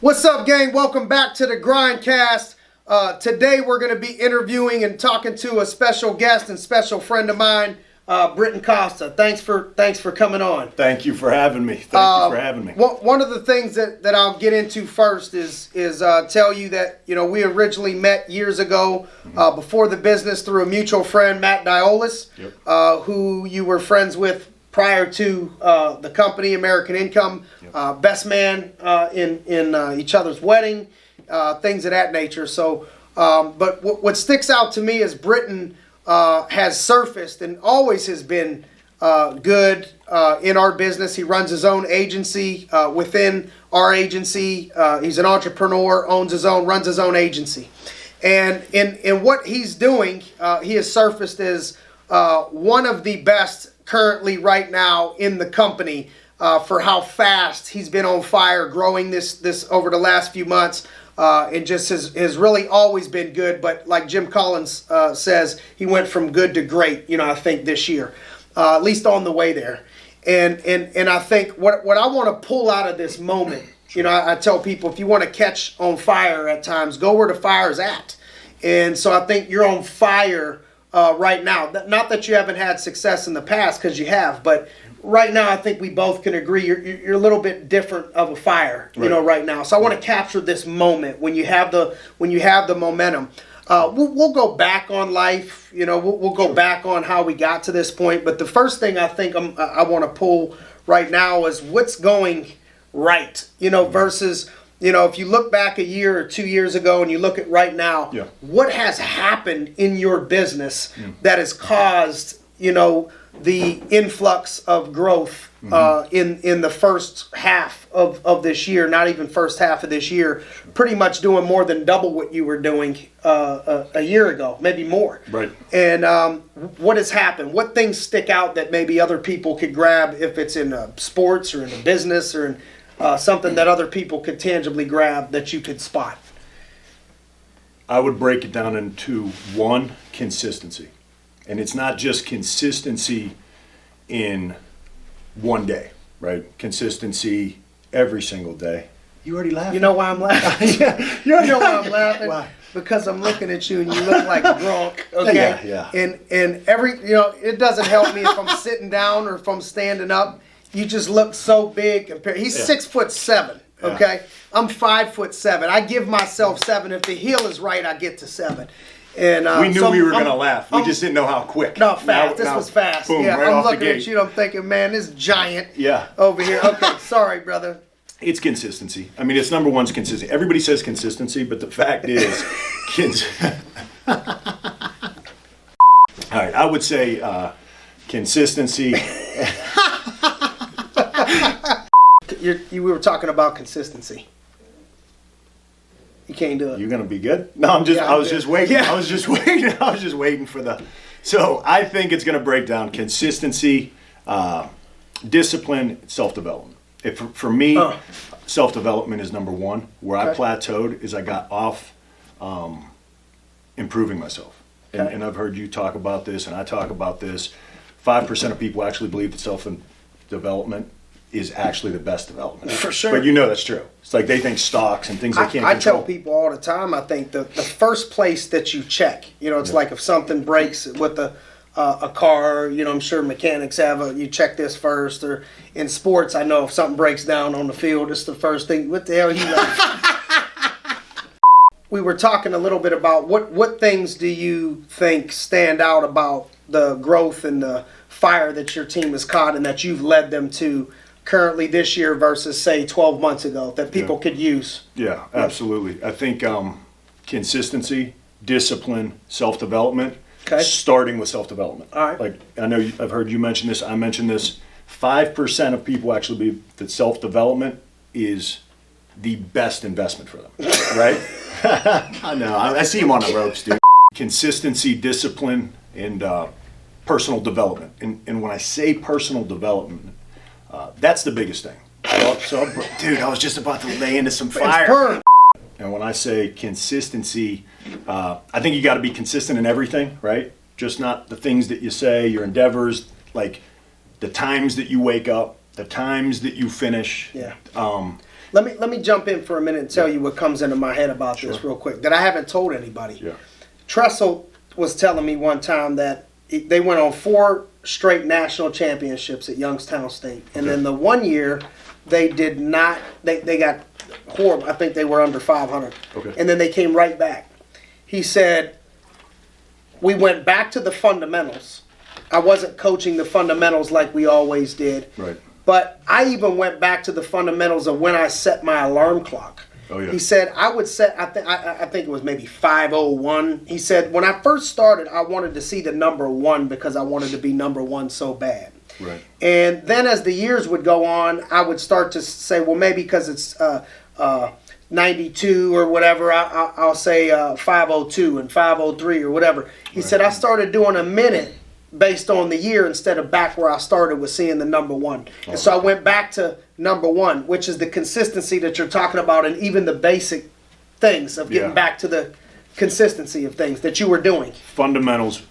What's up, gang? Welcome back to the Grindcast. Today we're going to be interviewing and talking to a special guest and special friend of mine, Britton Costa. Thanks for coming on. Thank you for having me. Thank you for having me. One of the things that I'll get into first is tell you that we originally met years ago before the business through a mutual friend, Matt Diolis, who you were friends with prior to the company, American Income, best man in each other's wedding, things of that nature. So, but what sticks out to me is Britton has surfaced and always has been good in our business. He runs his own agency within our agency. He's an entrepreneur, runs his own agency. And in what he's doing, he has surfaced as one of the best currently right now in the company for how fast he's been on fire growing this over the last few months, and just has really always been good. But like Jim Collins says, he went from good to great, I think this year, at least on the way there. And I think what I want to pull out of this moment, I tell people, if you want to catch on fire at times, go where the fire's at. And so I think you're on fire right now. Not that you haven't had success in the past, because you have, but right now I think we both can agree you're a little bit different of a fire, right now. So I want to capture this moment when you have the momentum. We'll go back on life, we'll go back on how we got to this point. But the first thing I think I want to pull right now is what's going right, versus. If you look back a year or 2 years ago and you look at right now, what has happened in your business that has caused, the influx of growth in the first half of this year, not even first half of this year, pretty much doing more than double what you were doing a year ago, maybe more. Right. And what has happened? What things stick out that maybe other people could grab if it's in sports or in a business or in something that other people could tangibly grab that you could spot? I would break it down into one, consistency. And it's not just consistency in one day, right? Consistency every single day. You already laughed. You know why I'm laughing? You already why I'm laughing? Why? Because I'm looking at you and you look like drunk, okay? Yeah. And every, it doesn't help me if I'm sitting down or if I'm standing up. You just look so big compared. He's 6'7", okay? I'm 5'7". I give myself 7. If the heel is right, I get to 7. And we knew we were going to laugh. We just didn't know how quick. No, fast. This was fast. Boom, right I'm off looking the gate. at you. I'm thinking, man, this giant over here. Okay, sorry, brother. It's consistency. I mean, it's number one's consistency. Everybody says consistency, but the fact is, all right, I would say consistency. We were talking about consistency. You can't do it. You're gonna be good? No, I was just waiting. Yeah. I was just waiting for the. So I think it's gonna break down consistency, discipline, self-development. For me, self-development is number one. Where I plateaued is I got off improving myself. And I've heard you talk about this, and I talk about this. 5% of people actually believe that self-development is actually the best development. For sure. But that's true. It's like they think stocks and things they can't control. I tell people all the time, I think the first place that you check, it's like if something breaks with a car, I'm sure mechanics have you check this first. Or in sports, I know if something breaks down on the field, it's the first thing. What the hell you like? We were talking a little bit about what things do you think stand out about the growth and the fire that your team has caught and that you've led them to currently this year versus, say, 12 months ago that people could use? Yeah, absolutely. I think consistency, discipline, self-development, starting with self-development. All right. Like, I know I've heard you mention this. I mentioned this. 5% of people actually believe that self-development is the best investment for them, right? I know. I see him on the ropes, dude. Consistency, discipline, and personal development. And when I say personal development, that's the biggest thing. Dude, I was just about to lay into some fire. And when I say consistency, I think you got to be consistent in everything, right? Just not the things that you say, your endeavors, like the times that you wake up, the times that you finish. Yeah. Let me jump in for a minute and tell you what comes into my head about this real quick that I haven't told anybody. Yeah. Tressel was telling me one time that they went on 4 straight national championships at Youngstown State, and then the one year they did not. They got horrible. I think they were under 500. Okay. And then they came right back. He said, we went back to the fundamentals. I wasn't coaching the fundamentals like we always did. Right. But I even went back to the fundamentals of when I set my alarm clock. Oh, yeah. He said I would set, I think it was maybe 5:01. He said, when I first started, I wanted to see the number 1 because I wanted to be number 1 so bad. Right. And then as the years would go on, I would start to say, well, maybe because it's 92 or whatever, I'll say 5:02 and 5:03 or whatever. He said I started doing a minute based on the year instead of back where I started with seeing the number 1. And so I went back to number 1, which is the consistency that you're talking about, and even the basic things of getting back to the consistency of things that you were doing. Fundamentals,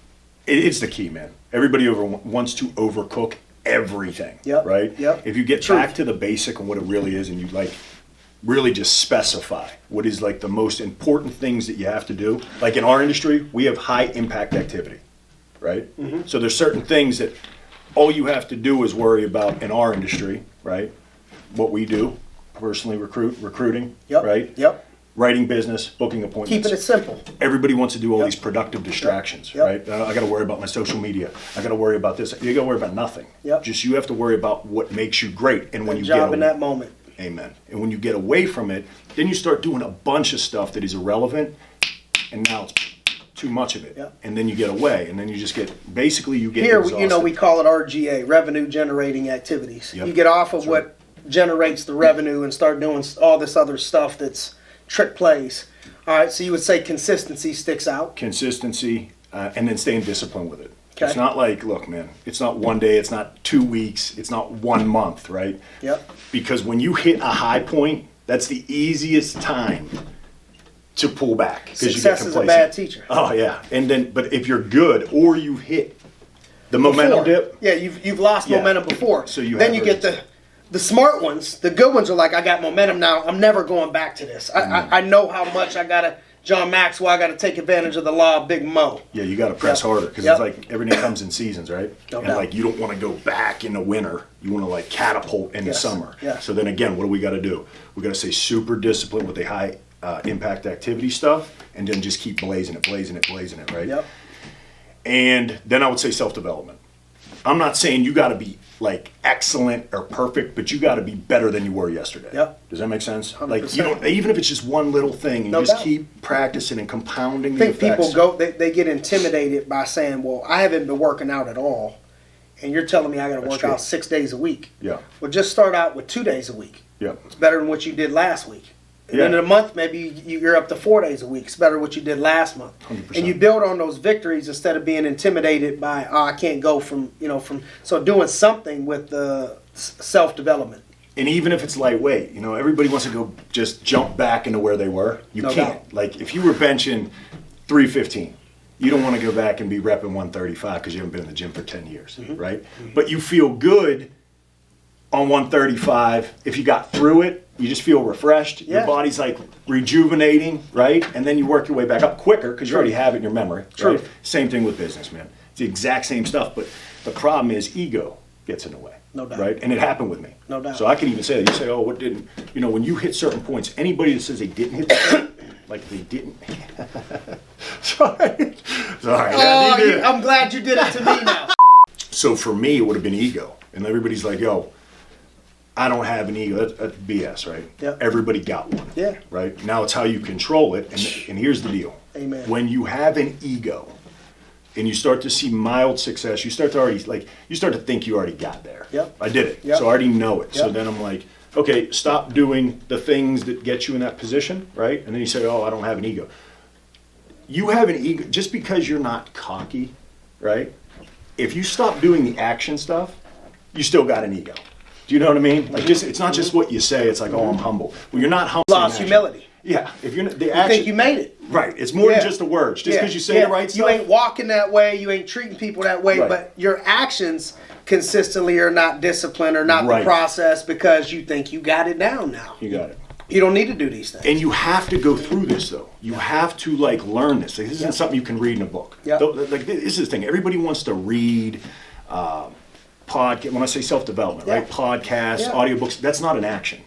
it's the key, man. Everybody wants to overcook everything, right? Yep. If you get back to the basic and what it really is, and you like really just specify what is like the most important things that you have to do. Like in our industry, we have high impact activity, right? Mm-hmm. So there's certain things that all you have to do is worry about in our industry, right? What we do, personally recruiting, right? Yep. Writing business, booking appointments. Keeping it simple. Everybody wants to do all these productive distractions, right? I got to worry about my social media. I got to worry about this. You got to worry about nothing. Just you have to worry about what makes you great. And when you job in that moment. Amen. And when you get away from it, then you start doing a bunch of stuff that is irrelevant, and now it's too much of it. And then you get away, and then you just get, basically you get exhausted. Here, we call it RGA, revenue generating activities. You get off of what generates the revenue and start doing all this other stuff that's trick plays. All right, so you would say consistency sticks out. Consistency, and then staying disciplined with it. Okay. It's not like, look, man, it's not one day, it's not 2 weeks, it's not 1 month, right? Yep. Because when you hit a high point, that's the easiest time to pull back. Success is a bad teacher. Oh, yeah. And then, but if you're good or you hit the momentum dip. Yeah, you've lost momentum before. So you then you get the smart ones, the good ones are like, I got momentum now, I'm never going back to this. I know how much I got to, John Maxwell, I got to take advantage of the law of Big Mo. Yeah, you got to press harder because it's like everything comes in seasons, right? No and doubt. like you don't want to go back in the winter. You want to like catapult in the summer. Yes. So then again, what do we got to do? We got to stay super disciplined with the high impact activity stuff, and then just keep blazing it, right? Yep. And then I would say self-development. I'm not saying you got to be like excellent or perfect, but you got to be better than you were yesterday. Yep. Does that make sense? 100%. Like you don't, even if it's just one little thing, you just keep practicing and compounding the effects. I think people they get intimidated by saying, well, I haven't been working out at all, and you're telling me I got to work out 6 days a week. Yeah. Well, just start out with 2 days a week. Yeah. It's better than what you did last week. And then in a month, maybe you're up to 4 days a week. It's better than what you did last month. 100%. And you build on those victories instead of being intimidated by, I can't go from. So doing something with the self-development. And even if it's lightweight, everybody wants to go just jump back into where they were. You can't. Doubt. Like if you were benching 315, you don't want to go back and be repping 135 because you haven't been in the gym for 10 years, right? Mm-hmm. But you feel good on 135 if you got through it. You just feel refreshed. Yeah. Your body's like rejuvenating, right? And then you work your way back up quicker because you already have it in your memory. True. Right? Same thing with business, man. It's the exact same stuff, but the problem is ego gets in the way. No doubt. Right? And it happened with me. No doubt. So I can even say that. You say, oh, what didn't, when you hit certain points, anybody that says they didn't hit the point, like they didn't. Sorry. Oh, I'm glad you did it to me now. So for me, it would have been ego. And everybody's like, yo, I don't have an ego. That's BS, right? Yep. Everybody got one. Yeah. Right? Now it's how you control it. And here's the deal. Amen. When you have an ego and you start to see mild success, you start to think you already got there. Yep. I did it. Yep. So I already know it. Yep. So then I'm like, okay, stop doing the things that get you in that position, right? And then you say, oh, I don't have an ego. You have an ego just because you're not cocky, right? If you stop doing the action stuff, you still got an ego. Do you know what I mean? Like it's not just what you say. It's like, oh, I'm humble. Well, you're not humble. Lost humility. Yeah, if you're not, the You action. think you made it. Right, it's more Yeah. than just the words. Just because you say the right stuff. You ain't walking that way, you ain't treating people that way, Right. but your actions consistently are not disciplined or not Right. the process because you think you got it down now. You got it. You don't need to do these things. And you have to go through this though. You have to like learn this. Like, this isn't something you can read in a book. Yeah. Like this is the thing. Everybody wants to read podcast. When I say self-development, right? Podcasts, Yeah. audiobooks. That's not an action,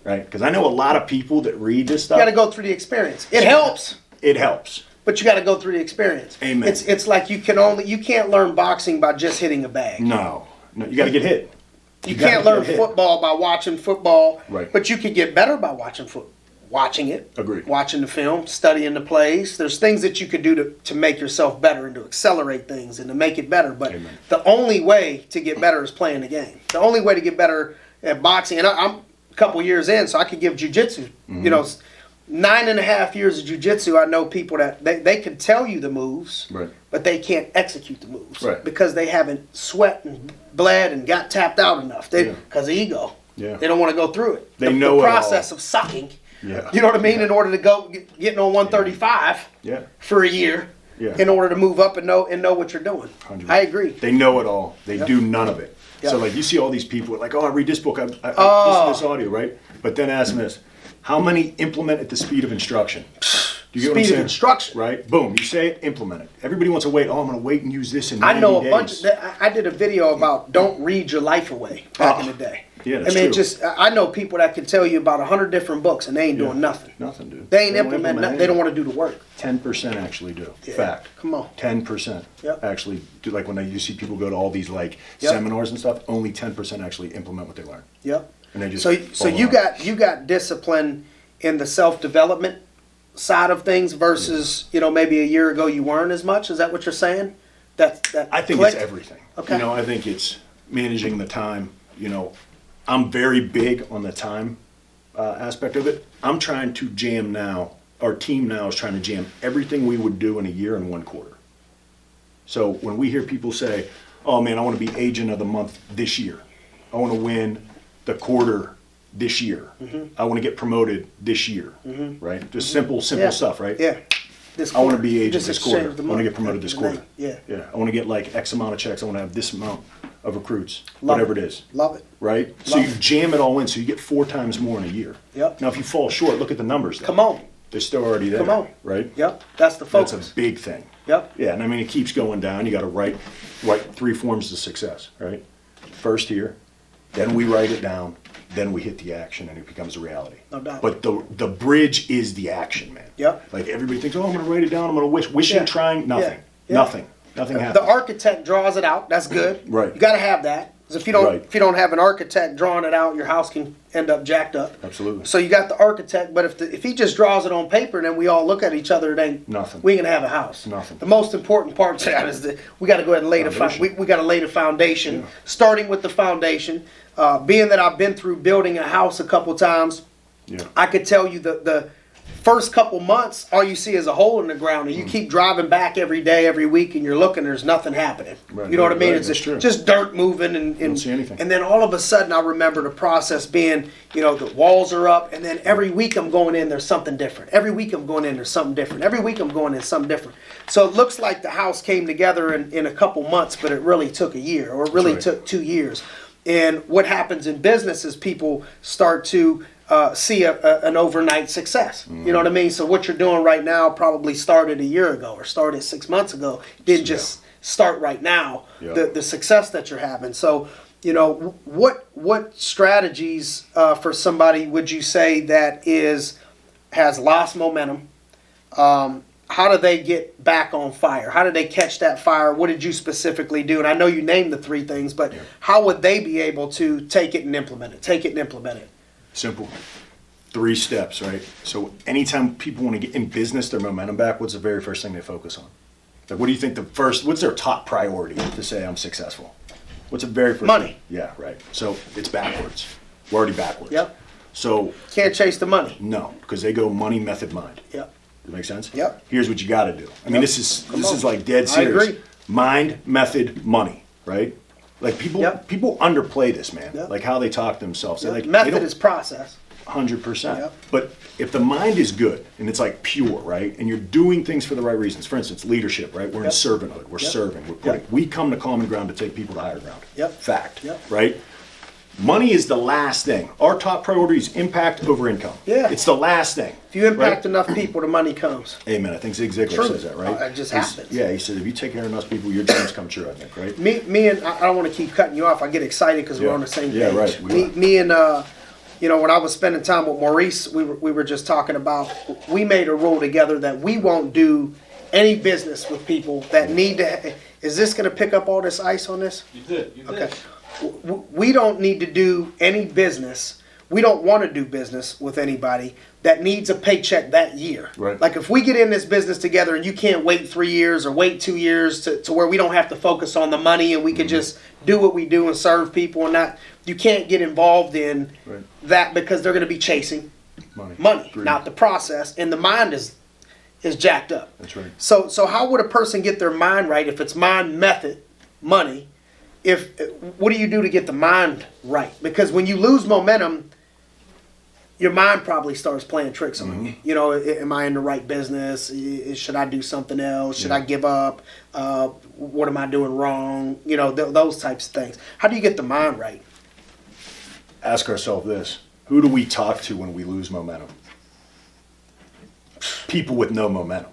right? Because I know a lot of people that read this stuff. You got to go through the experience. It helps, It helps. but you got to go through the experience. Amen. It's like you can't learn boxing by just hitting a bag. No, you got to get hit. You gotta can't learn get hit. football by watching football, Right. but you could get better by watching it. Agreed. Watching the film, studying the plays. There's things that you could do to make yourself better and to accelerate things and to make it better. But Amen. the only way to get better is playing the game. The only way to get better at boxing, and I'm a couple years in, so I could give jiu-jitsu. Mm-hmm. You know, 9.5 years of jiu-jitsu, I know people that they can tell you the moves, Right. but they can't execute the moves Right. because they haven't sweat and bled and got tapped out enough. Yeah. Because of ego. Yeah. They don't want to go through it. They the, know the it process all. of sucking. Yeah. You know what I mean? In order to go getting on 135 Yeah. for a year, Yeah. in order to move up and know what you're doing. 100%. I agree. They know it all. They Yep. do none of it. Yep. So like you see all these people like, oh, I read this book, I listen to this audio, right? But then ask them this: how many implement at the speed of instruction? Do you get what I'm Speed of saying? instruction. Right? Boom. You say it, implement it. Everybody wants to wait. Oh, I'm going to wait and use this in 90 I know a days. bunch. I did a video about don't read your life away back in the day. Yeah, I that's mean, true. I know people that can tell you about 100 different books and they ain't Yeah. doing nothing. Nothing, dude. They ain't don't implementing nothing. implement They don't anything. want to do the work. 10% actually do. Yeah. Fact. Come on. 10% Yep. actually do. Like when you see people go to all these like Yep. seminars and stuff, only 10% actually implement what they learn. Yep. And they just So follow you on. got discipline in the self-development side of things versus maybe a year ago you weren't as much. Is that what you're saying? That I think clicked? it's everything. Okay. I think it's managing the time. I'm very big on the time aspect of it. I'm trying to jam now. Our team now is trying to jam everything we would do in a year in 1 quarter. So when we hear people say, oh man, I want to be agent of the month this year. I want to win the quarter this year. I want to get promoted this year. Right? Just simple Yeah. stuff, right? Yeah. This I want to quarter. be agent Just this exchange quarter. the I want to money. get promoted this The quarter. name. Yeah. Yeah. I want to get like X amount of checks. I want to have this amount of recruits. Love whatever it is. Love it. Right? So Love you it. jam it all in so you get 4 times more in a year. Yep. Now if you fall short, look at the numbers. Then. Come on. They're still already there. Come on. Right? Yep. That's the focus. That's a big thing. Yep. Yeah, and I mean it keeps going down. You got to write 3 forms of success, right? First here, then we write it down, then we hit the action, and it becomes a reality. No doubt. But the bridge is the action, man. Yep. Like everybody thinks, oh, I'm going to write it down. I'm going to wishing, Yeah. trying, nothing, Yeah. Yeah. nothing happens. The architect draws it out. That's good. Right. You got to have that. 'Cause if you don't have an architect drawing it out, your house can end up jacked up. Absolutely. So you got the architect, but if he just draws it on paper and then we all look at each other, it ain't Nothing. We ain't gonna have a house. Nothing. The most important part to that is that we got to go ahead and lay Foundation. we got to lay the foundation. Yeah. Starting with the foundation. Being that I've been through building a house a couple times, Yeah. I could tell you the first couple months, all you see is a hole in the ground, and you keep driving back every day, every week, and you're looking, there's nothing happening. Right, You know what I mean? right, It's that's true. just dirt moving, and Don't see anything. And then all of a sudden, I remember the process being, the walls are up, and then every week I'm going in, there's something different. Every week I'm going in, there's something different. Every week I'm going in, something different. So it looks like the house came together in a couple months, but it really took a year, or it really That's right. took 2 years. And what happens in business is people start to see an overnight success. You know what I mean? So what you're doing right now probably started a year ago or started 6 months ago. Didn't just start right now. Yeah. The success that you're having. So what strategies for somebody would you say that has lost momentum? How do they get back on fire? How did they catch that fire? What did you specifically do? And I know you named the 3 things, but how would they be able to take it and implement it? Take it and implement it. Simple. 3 steps, right? So anytime people want to get in business, their momentum back, what's the very first thing they focus on? Like, what do you think what's their top priority to say I'm successful? What's the very first Money. thing? Yeah, right. So it's backwards. We're already backwards. Yep. So Can't chase the money. no, because they go money, method, mind. Yep. Does that make sense? Yep. Here's what you got to do. I mean, Yep. this is Come on. like dead I serious. agree. Mind, method, money, right? Like people Yep. underplay this, man. Yep. Like how they talk to themselves. They're like, they Method don't- is process. 100%. Yep. But if the mind is good and it's like pure, right, and you're doing things for the right reasons, for instance, leadership, right, we're in servanthood, we're serving, we're putting, we come to common ground to take people to higher ground. Yep. Fact, Yep. right? Money is the last thing. Our top priority is impact over income. Yeah. It's the last thing. If you impact right? enough people, the money comes. Amen. I think Zig Ziglar True. says that, right? It just He's- happens. Yeah, he said if you take care of enough people, your dreams come true, I think, right? Me and I don't want to keep cutting you off. I get excited because we're Yeah. on the same Yeah, page. right. We are. Me and when I was spending time with Maurice, we were just talking about. We made a rule together that we won't do any business with people that need to. Is this going to pick up all this ice on this? You did. You did. Okay. We don't need to do any business. We don't want to do business with anybody that needs a paycheck that year. Right. Like if we get in this business together and you can't wait 3 years or wait 2 years to where we don't have to focus on the money and we can just do what we do and serve people and not, you can't get involved in Right. that because they're going to be chasing money, Agreed. not the process. And the mind is jacked up. That's right. So how would a person get their mind right if it's mind, method, money? What do you do to get the mind right? Because when you lose momentum, your mind probably starts playing tricks on you. You know, am I in the right business? Should I do something else? Should I give up? What am I doing wrong? You know, those types of things. How do you get the mind right? Ask ourselves this. Who do we talk to when we lose momentum? People with no momentum.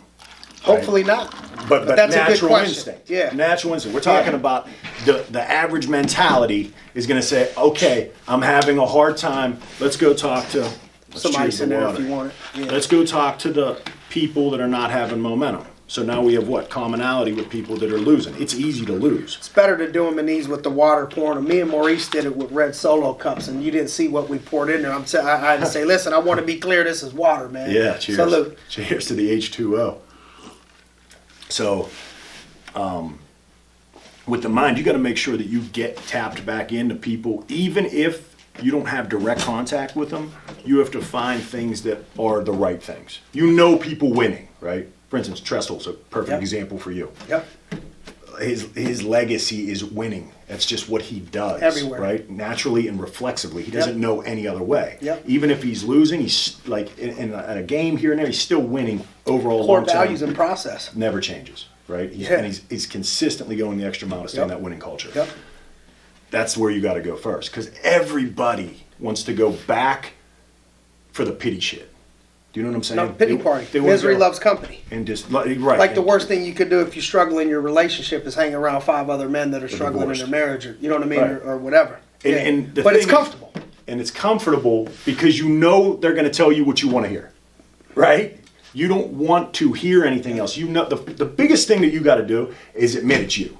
Hopefully not. But that's a good natural question. instinct. Yeah. Natural instinct. We're talking about the average mentality is going to say, okay, I'm having a hard time. Let's go talk to Some ice in there if you want it. Yeah. Let's go talk to the people that are not having momentum. So now we have what? Commonality with people that are losing. It's easy to lose. It's better to do them in these with the water pouring them. Me and Maurice did it with red Solo cups, and you didn't see what we poured in there. I had to say, listen, I want to be clear, this is water, man. Yeah, cheers. Salute. Cheers to the H2O. So, with the mind, you got to make sure that you get tapped back into people, even if you don't have direct contact with them. You have to find things that are the right things. You know people winning, right? For instance, Tressel's a perfect Yep. example for you. Yep. His legacy is winning. That's just what he does. Everywhere. Right? Naturally and reflexively. He doesn't Yep. know any other way. Yep. Even if he's losing, he's like in a game here and there, he's still winning overall Core long term. values and process. Never changes, right? Yeah. And he's consistently going the extra mile to stay in Yep. that winning culture. Yep. That's where you got to go first, because everybody wants to go back for the pity shit. Do you know what I'm saying? No, pity party. They wanna Misery go loves company. and just right. Like the and- worst thing you could do if you struggle in your relationship is hang around 5 other men that are struggling divorced. in their marriage, or you know what I mean, Right. or whatever. And- Yeah. and the but it's thing is- comfortable. And it's comfortable because you know they're going to tell you what you want to hear, right? You don't want to hear anything else. You know the biggest thing that you got to do is admit it's you.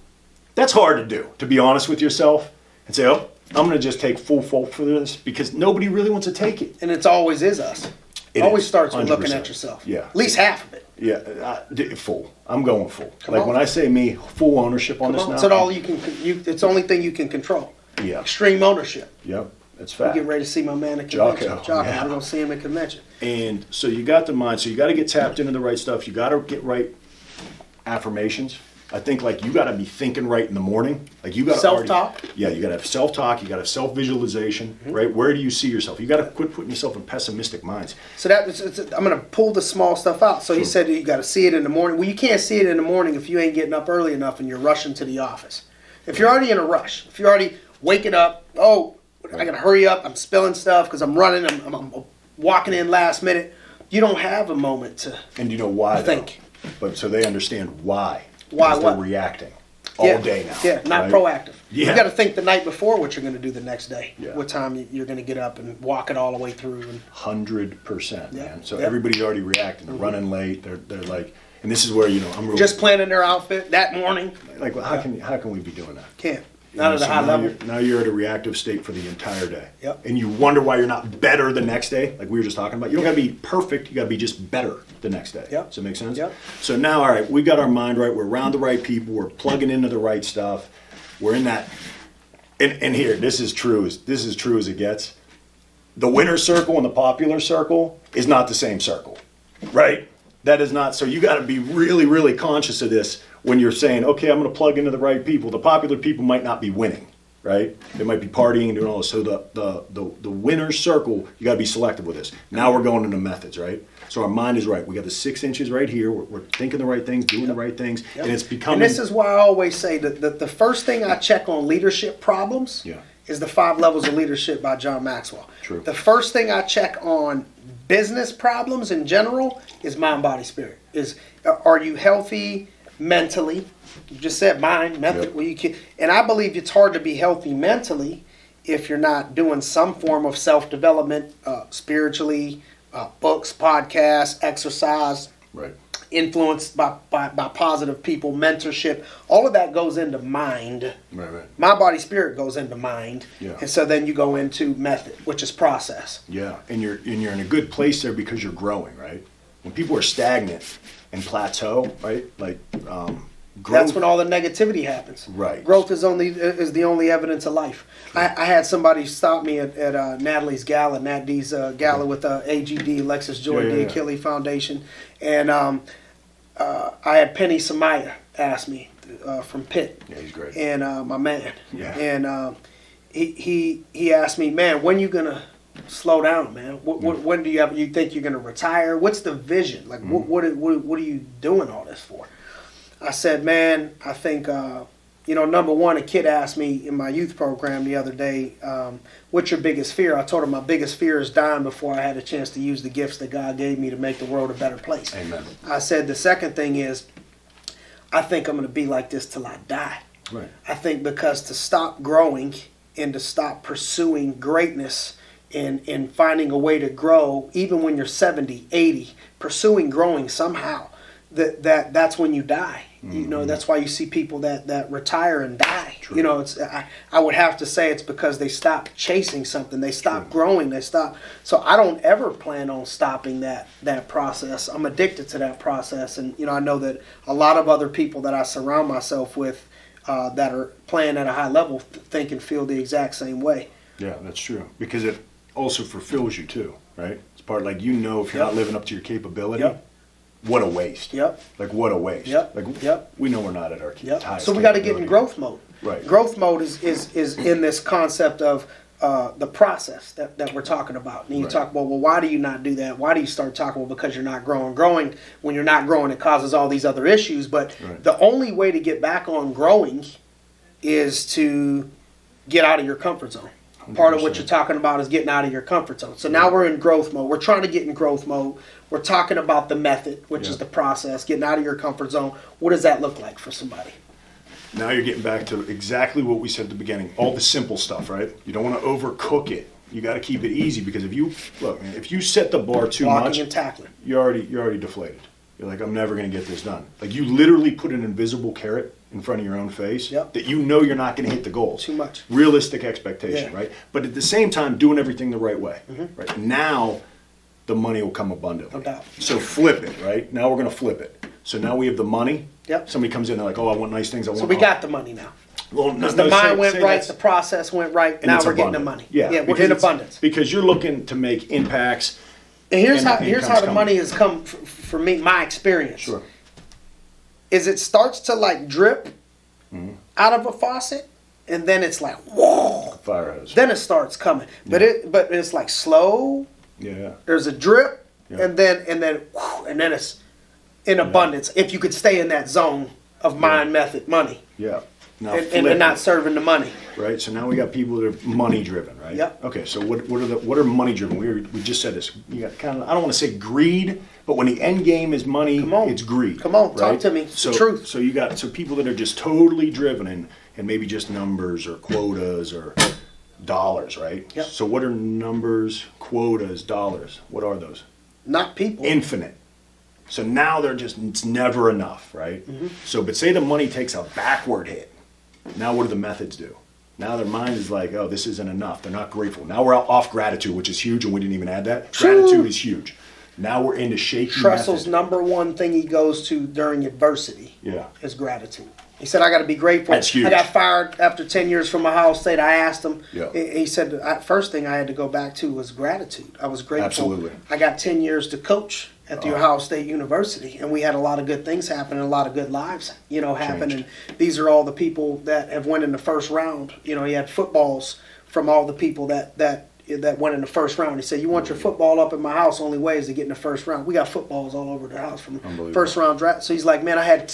That's hard to do, to be honest with yourself, and say, "Oh, I'm going to just take full fault for this," because nobody really wants to take it. And it's always is us. It Always is, starts with looking 100%. at yourself. Yeah. At least half of it. Yeah, full. I'm going full. Come Like on. when I say me, full ownership on this now. It's all you can. It's the only thing you can control. Yeah. Extreme ownership. Yep, that's We fact. get ready to see my man at convention. Jocko, yeah. We're gonna see him at convention. And so you got the mind. So you got to get tapped into the right stuff. You got to get right affirmations. I think like you got to be thinking right in the morning. Like you got to Self-talk? Yeah, you got to have self-talk. You got to have self-visualization. Right? Where do you see yourself? You got to quit putting yourself in pessimistic minds. So I'm gonna pull the small stuff out. So he said you got to see it in the morning. Well, you can't see it in the morning if you ain't getting up early enough and you're rushing to the office. If you're already in a rush, if you're already waking up, oh, I gotta hurry up. I'm spilling stuff because I'm running. I'm walking in last minute. You don't have a moment to. And you know why? I think. Though? But so they understand why. Why Because they're what? reacting all day now. Yeah, not right? proactive. Yeah. You got to think the night before what you're going to do the next day. Yeah. What time you're going to get up and walk it all the way through. And 100%, Yeah. man. So Yeah. everybody's already reacting. They're running late. They're like, and this is where I'm real. just planning their outfit that morning. like, well, how can we be doing that? Can't. Not at a So high now level. now you're at a reactive state for the entire day. Yep. And you wonder why you're not better the next day, like we were just talking about. You don't got to be perfect. You got to be just better the next day. Yep. Does that make sense? Yep. So now, all right, we got our mind right. We're around the right people. We're plugging into the right stuff. We're in that. And here, this is true as it gets. The winner circle and the popular circle is not the same circle, right? That is not. So you got to be really, really conscious of this when you're saying, okay, I'm going to plug into the right people. The popular people might not be winning, right? They might be partying and doing all this. So the winner's circle, you got to be selective with this. Now we're going into methods, right? So our mind is right. We got the 6 inches right here. We're thinking the right things, doing the right things, and it's becoming. And this is why I always say that the first thing I check on leadership problems is the 5 Levels of Leadership by John Maxwell. True. The first thing I check on business problems in general is mind, body, spirit. Are you healthy mentally? You just said mind, method. Well, and I believe it's hard to be healthy mentally if you're not doing some form of self-development spiritually, books, podcasts, exercise, right, influenced by positive people, mentorship. All of that goes into mind. Right. My body, spirit goes into mind. Yeah. And so then you go into method, which is process. Yeah, and you're in a good place there because you're growing, right? When people are stagnant and plateau, right, like growth. That's when all the negativity happens. Right. Growth is the only evidence of life. I had somebody stop me at Natalie's gala, Nat D's gala with AGD, Alexis Joy D. Achille Foundation, and I had Penny Samaya ask me from Pitt. Yeah, he's great. And my man. Yeah. And he asked me, man, when you gonna slow down, man? When do you think you're gonna retire? What's the vision? Like, what are you doing all this for? I said, man, I think, number one, a kid asked me in my youth program the other day, what's your biggest fear? I told him my biggest fear is dying before I had a chance to use the gifts that God gave me to make the world a better place. Amen. I said, the second thing is, I think I'm going to be like this till I die. Right. I think because to stop growing and to stop pursuing greatness and finding a way to grow, even when you're 70, 80, pursuing growing somehow, that's when you die. Mm-hmm. That's why you see people that retire and die. True. It's I would have to say it's because they stop chasing something, they stop growing, they stop. So I don't ever plan on stopping that process. I'm addicted to that process, and I know that a lot of other people that I surround myself with that are playing at a high level think and feel the exact same way. Yeah, that's true, because it also fulfills you too, right? It's part if you're not living up to your capability. Yep. What a waste. Yep. Like, what a waste. Yep. We know we're not at our highest. So we got to get in growth mode. Right. Growth mode is in this concept of the process that we're talking about. And you talk about, well, why do you not do that? Why do you start talking, well, because you're not growing? Growing, when you're not growing, it causes all these other issues. But the only way to get back on growing is to get out of your comfort zone. 100%. Part of what you're talking about is getting out of your comfort zone. So now we're in growth mode. We're trying to get in growth mode. We're talking about the method, which is the process, getting out of your comfort zone. What does that look like for somebody? Now you're getting back to exactly what we said at the beginning. All the simple stuff, right? You don't want to overcook it. You got to keep it easy, because if you set the bar too much, blocking and tackling, you're already deflated. You're like, I'm never going to get this done. Like, you literally put an invisible carrot in front of your own face that you're not going to hit the goals. Too much. Realistic expectation, right? But at the same time, doing everything the right way, right? Now, the money will come abundantly. No doubt. So flip it, right? Now we're going to flip it. So now we have the money. Yep. Somebody comes in, they're like, oh, I want nice things. So we got the money now. Well, because the mind went right, the process went right. Now we're getting the money. Yeah, we're in abundance. Because you're looking to make impacts. And here's how the money has come for me, my experience. Sure. Is it starts to like drip out of a faucet, and then it's like, whoa. Fire hose. Then it starts coming. But it's like slow. Yeah. There's a drip, and then it's in abundance. If you could stay in that zone of mind, method, money. Yeah. Now and not serving the money. Right. So now we got people that are money driven, right? Yep. Okay. So what are money driven? We just said this. You got kind of, I don't want to say greed, but when the end game is money, it's greed. Come on, right? talk to me. It's the truth. So you got people that are just totally driven and maybe just numbers or quotas or dollars, right? Yep. So what are numbers, quotas, dollars? What are those? Not people. Infinite. So now it's never enough, right? So, but say the money takes a backward hit. Now what do the methods do? Now their mind is like, oh, this isn't enough. They're not grateful. Now we're off gratitude, which is huge, and we didn't even add that. Gratitude is huge. Now we're into shaky Trestle's method. number one thing he goes to during adversity is gratitude. He said, I got to be grateful. That's huge. I got fired after 10 years from Ohio State. I asked him. Yeah. He said, first thing I had to go back to was gratitude. I was grateful. Absolutely. I got 10 years to coach at the Ohio State University, and we had a lot of good things happen and a lot of good lives, happen. And these are all the people that have went in the first round. He had footballs from all the people that went in the first round. He said, you want your football up in my house, only way is to get in the first round. We got footballs all over the house from first round draft. So he's like, man, I had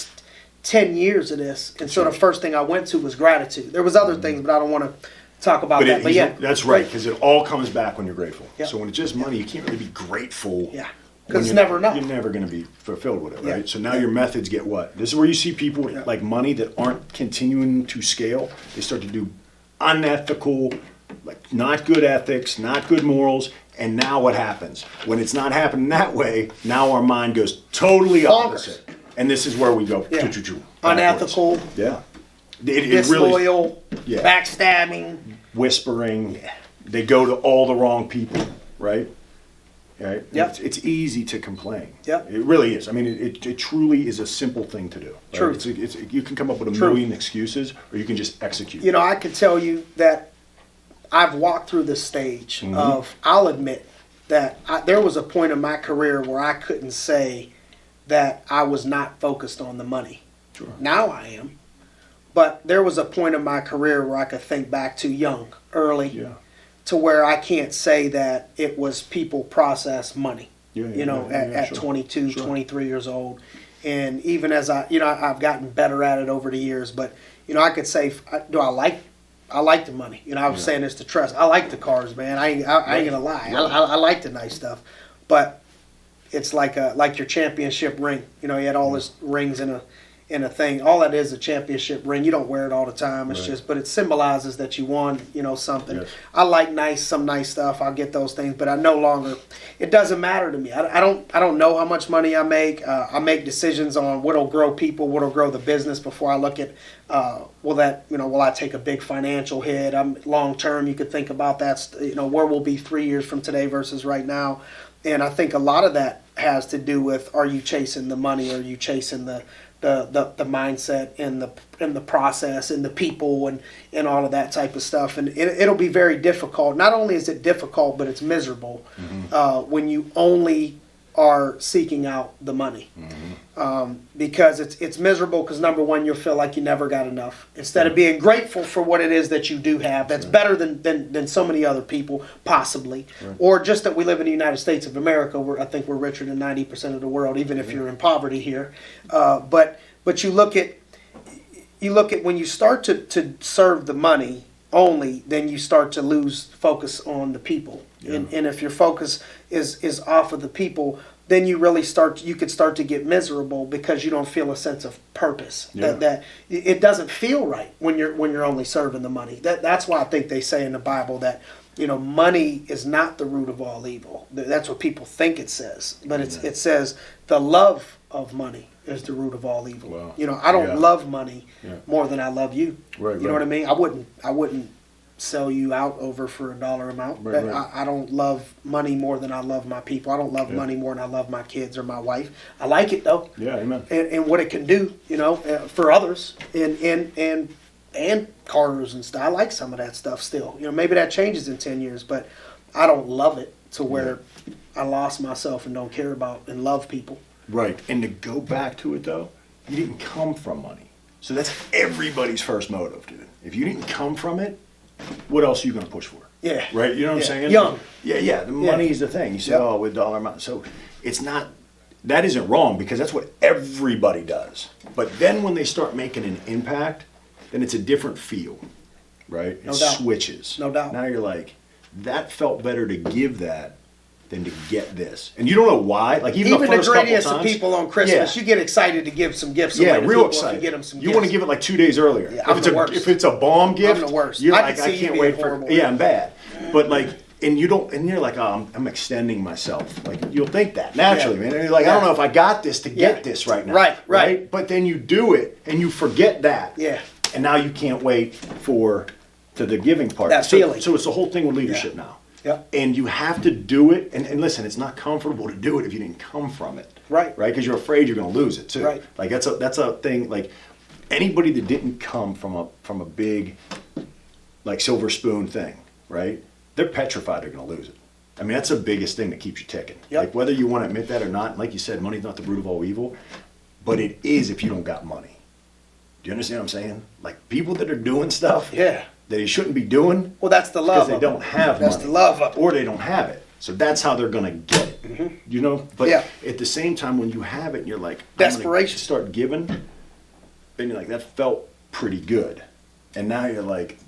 10 years of this, and so the first thing I went to was gratitude. There was other things, but I don't want to talk about that. But yeah, that's right, because it all comes back when you're grateful. Yeah. So when it's just money, you can't really be grateful. Yeah, because it's never enough. You're never going to be fulfilled with it, right? Yeah. So now your methods get what? This is where you see people with like money that aren't continuing to scale. They start to do unethical, like not good ethics, not good morals. And now what happens? When it's not happening that way, now our mind goes totally opposite. And this is where we go, unethical, disloyal, backstabbing, whispering. Yeah. They go to all the wrong people, right? Right? Yep. It's easy to complain. Yep. It really is. I mean, it truly is a simple thing to do. Right? True. You can come up with a million excuses, or you can just execute. I can tell you that I've walked through this stage of, I'll admit that there was a point in my career where I couldn't say that I was not focused on the money. Sure. Now I am. But there was a point in my career where I could think back to early, to where I can't say that it was people process money, at 22, 23 years old. And even as I've gotten better at it over the years, but, I could say, I like the money. I was saying this to Trust. I like the cars, man. I ain't gonna lie. I like the nice stuff, but it's like your championship ring. You had all these rings in a thing. All that is a championship ring. You don't wear it all the time. It's just, but it symbolizes that you won. Something. Yes. I like some nice stuff. I'll get those things, but I no longer. It doesn't matter to me. I don't know how much money I make. I make decisions on what'll grow people, what'll grow the business before I look at. Will I take a big financial hit? Long term, you could think about that. Where we'll be 3 years from today versus right now, and I think a lot of that has to do with: are you chasing the money? Are you chasing the mindset and the process and the people and all of that type of stuff? And it'll be very difficult. Not only is it difficult, but it's miserable when you only are seeking out the money. Because it's miserable because, number one, you'll feel like you never got enough. Instead of being grateful for what it is that you do have, that's better than so many other people, possibly. Right. Or just that we live in the United States of America, where I think we're richer than 90% of the world, even if you're in poverty here. But you look at when you start to serve the money only, then you start to lose focus on the people. Yeah. And if your focus is off of the people, then you could start to get miserable because you don't feel a sense of purpose. Yeah. That it doesn't feel right when you're only serving the money. That's why I think they say in the Bible that money is not the root of all evil. That's what people think it says, but it says the love of money is the root of all evil. Wow. I don't love money more than I love you. Right, you know what I mean? I wouldn't sell you out over for a dollar amount. Right. I don't love money more than I love my people. I don't love money more than I love my kids or my wife. I like it though. Yeah, amen. And what it can do, for others and cars and stuff. I like some of that stuff still. Maybe that changes in 10 years, but I don't love it to where I lost myself and don't care about and love people. Right. And to go back to it though, you didn't come from money. So that's everybody's first motive, dude. If you didn't come from it, what else are you going to push for? Yeah. Right? You know what I'm saying? Young. Yeah. The money is the thing. You say, with dollar amount. So it's not, that isn't wrong because that's what everybody does. But then when they start making an impact, then it's a different feel, right? It switches. No doubt. Now you're like, that felt better to give that than to get this. And you don't know why. Like even the first the greatest couple of times, people on Christmas, you get excited to give some gifts away to real people excited. if you get them some you gifts. want to give it like 2 days earlier. Yeah, if it's a bomb gift, I'm the worst. You're I like, I can't wait for it. Yeah, I'm bad. But like, and you're like, oh, I'm extending myself. Like you'll think that naturally, man. And you're like, I don't know if I got this to get this right now. Right. But then you do it and you forget that. Yeah. And now you can't wait to the giving part. That feeling. So it's the whole thing with leadership now. Yep. And you have to do it. And listen, it's not comfortable to do it if you didn't come from it. Right. Right? Because you're afraid you're going to lose it too. Right. Like that's a thing. Like anybody that didn't come from a big, like, silver spoon thing, right? They're petrified they're going to lose it. I mean, that's the biggest thing that keeps you ticking. Yep. Like, whether you want to admit that or not, like you said, money's not the root of all evil, but it is if you don't got money. Do you understand what I'm saying? Like, people that are doing stuff Yeah. that they shouldn't be doing, Well, that's the love. because they don't have That's money. the love of it. Or they don't have it. So that's how they're going to get it. You know? But Yeah. at the same time, when you have it and you're like, I'm gonna Desperation. start giving, then you're like, that felt pretty good. And now you're like,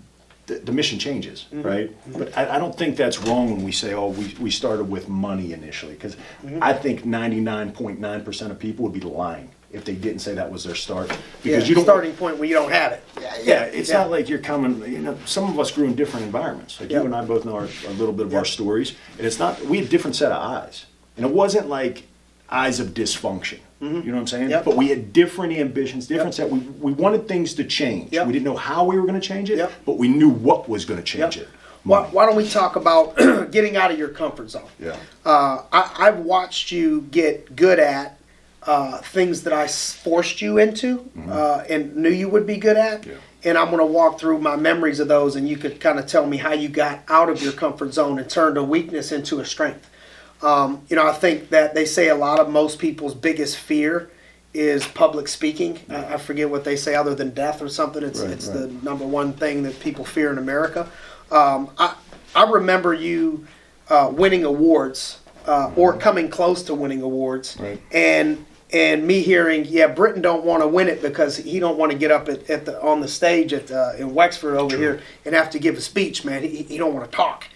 the mission changes, right? But I don't think that's wrong when we say, oh, we started with money initially. Because I think 99.9% of people would be lying if they didn't say that was their start. Because Yeah, you don't. starting point when you don't have it. Yeah, it's Yeah. not like you're coming, you know, some of us grew in different environments. Like Yep. you and I both know a little bit of Yep. our stories. And it's not, we had a different set of eyes. And it wasn't like eyes of dysfunction. You know what I'm saying? Yep. But we had different ambitions, different set. We wanted things to change. Yep. We didn't know how we were going to change it, Yep. but we knew what was going to change it. Why don't we talk about getting out of your comfort zone? Yeah. I've watched you get good at things that I forced you into and knew you would be good at. Yeah. And I'm going to walk through my memories of those, and you could kind of tell me how you got out of your comfort zone and turned a weakness into a strength. I think that they say a lot of most people's biggest fear is public speaking. I forget what they say other than death or something. It's the number one thing that people fear in America. I remember you winning awards or coming close to winning awards, Right. and me hearing, yeah, Britton don't want to win it because he don't want to get up on the stage in Wexford over here and have to give a speech, man. He don't want to talk,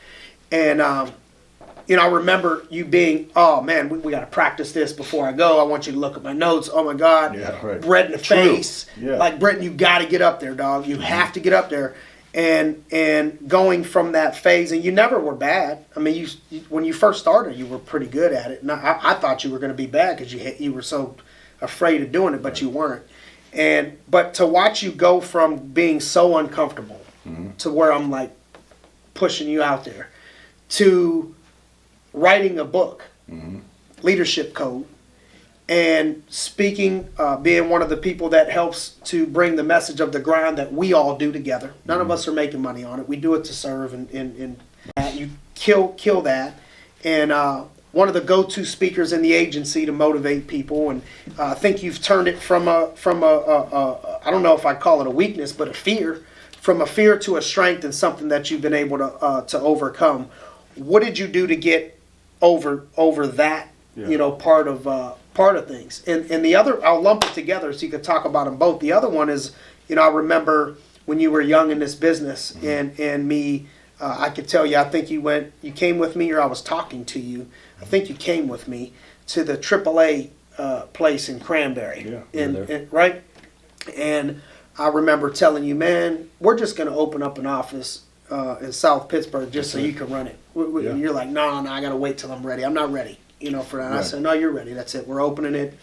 and I remember you being, oh man, we got to practice this before I go. I want you to look at my notes. Oh my God, Yeah, right. red in the True. face. Yeah. Like, Britton, you got to get up there, dog. You have to get up there. And going from that phase, and you never were bad. I mean, you when you first started, you were pretty good at it. And I thought you were going to be bad because you were so afraid of doing it, but you weren't. But to watch you go from being so uncomfortable to where I'm like pushing you out there to writing a book, Leadership Code, and speaking, being one of the people that helps to bring the message of the grind that we all do together. None of us are making money on it. We do it to serve, and that. You kill that. And one of the go-to speakers in the agency to motivate people. And I think you've turned it from a I don't know if I call it a weakness, but a fear, from a fear to a strength and something that you've been able to overcome. What did you do to get over that, part of things? And the other, I'll lump it together so you could talk about them both. The other one is, I remember when you were young in this business, and me, I could tell you, I think you came with me, or I was talking to you. I think you came with me to the AAA place in Cranberry. Yeah, right? And I remember telling you, man, we're just going to open up an office in South Pittsburgh just so you can run it. Yeah. You're like, no, I got to wait till I'm ready. I'm not ready, for that. Right. I said, no, you're ready. That's it. We're opening it.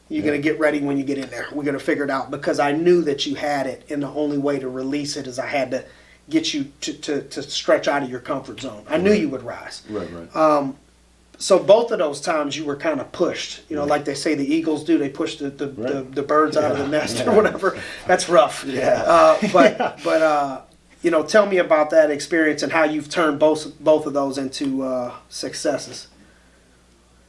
You're going to get ready when you get in there. We're going to figure it out, because I knew that you had it, and the only way to release it is I had to get you to stretch out of your comfort zone. I knew you would rise. Right. So both of those times you were kind of pushed, like they say the eagles do. They push the birds out of the nest or whatever. That's rough. Yeah. But tell me about that experience and how you've turned both of those into successes.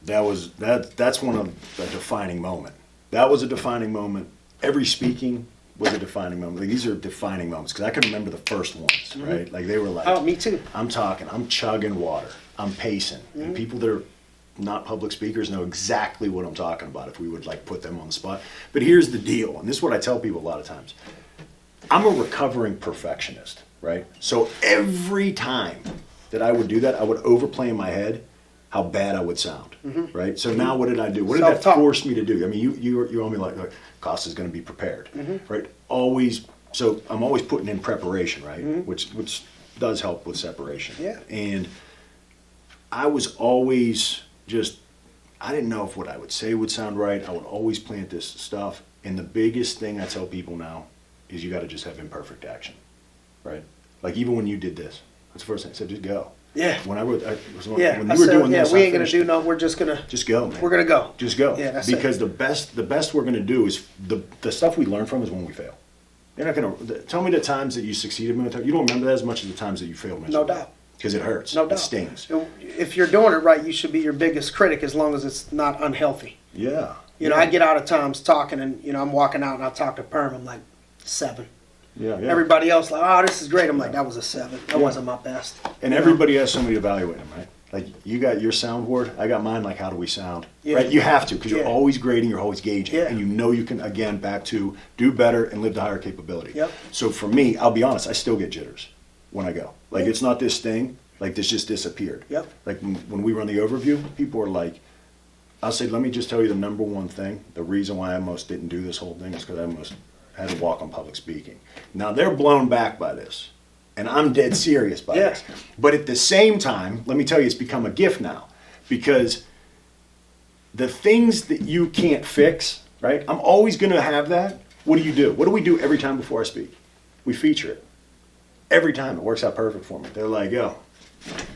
That's one of the defining moment. That was a defining moment. Every speaking was a defining moment. Like, these are defining moments, because I can remember the first ones, right? Like, they were like, Oh, me too. I'm chugging water, I'm pacing, and people that are not public speakers know exactly what I'm talking about if we would put them on the spot. But here's the deal, and this is what I tell people a lot of times. I'm a recovering perfectionist, right? So every time that I would do that, I would overplay in my head how bad I would sound, right? So now what did I do? What did that Self-talk. force me to do? I mean, you owe me like Costa's going to be prepared, right? So I'm always putting in preparation, right? Which does help with separation. Yeah. And I was always I didn't know if what I would say would sound right. I would always plant this stuff. And the biggest thing I tell people now is you got to just have imperfect action, right? Like, even when you did this, that's the first thing I said, just go. Yeah. When I wrote, Yeah. when you were doing this, we I ain't gonna finished do it. no. We're just gonna. Just go, man. We're gonna go. Just go. Yeah, that's because it. the best we're gonna do is the stuff we learn from is when we fail. You're not gonna tell me the times that you succeeded. You don't remember that as much as the times that you failed. No doubt. Because it hurts. No doubt. It stings. If you're doing it right, you should be your biggest critic as long as it's not unhealthy. Yeah. You know, I get out of times talking, and I'm walking out and I talk to Perm. I'm like 7. Yeah. Everybody else like, oh, this is great. I'm like, that was a 7. That wasn't my best. And everybody has somebody to evaluate them, right? Like you got your soundboard, I got mine. Like, how do we sound? Yeah. Right? You have to, because you're Yeah. always grading, you're always gauging, Yeah. and you can back to do better and live to higher capability. Yep. So for me, I'll be honest, I still get jitters when I go. Like it's not this thing. Like this just disappeared. Yep. Like when we run the overview, people are like, I'll say, let me just tell you the number one thing. The reason why I almost didn't do this whole thing is because I almost had to walk on public speaking. Now they're blown back by this, and I'm dead serious by Yeah. this. But at the same time, let me tell you, it's become a gift now, because the things that you can't fix, right? I'm always going to have that. What do? What do we do every time before I speak? We feature it. Every time. It works out perfect for me. They're like, yo,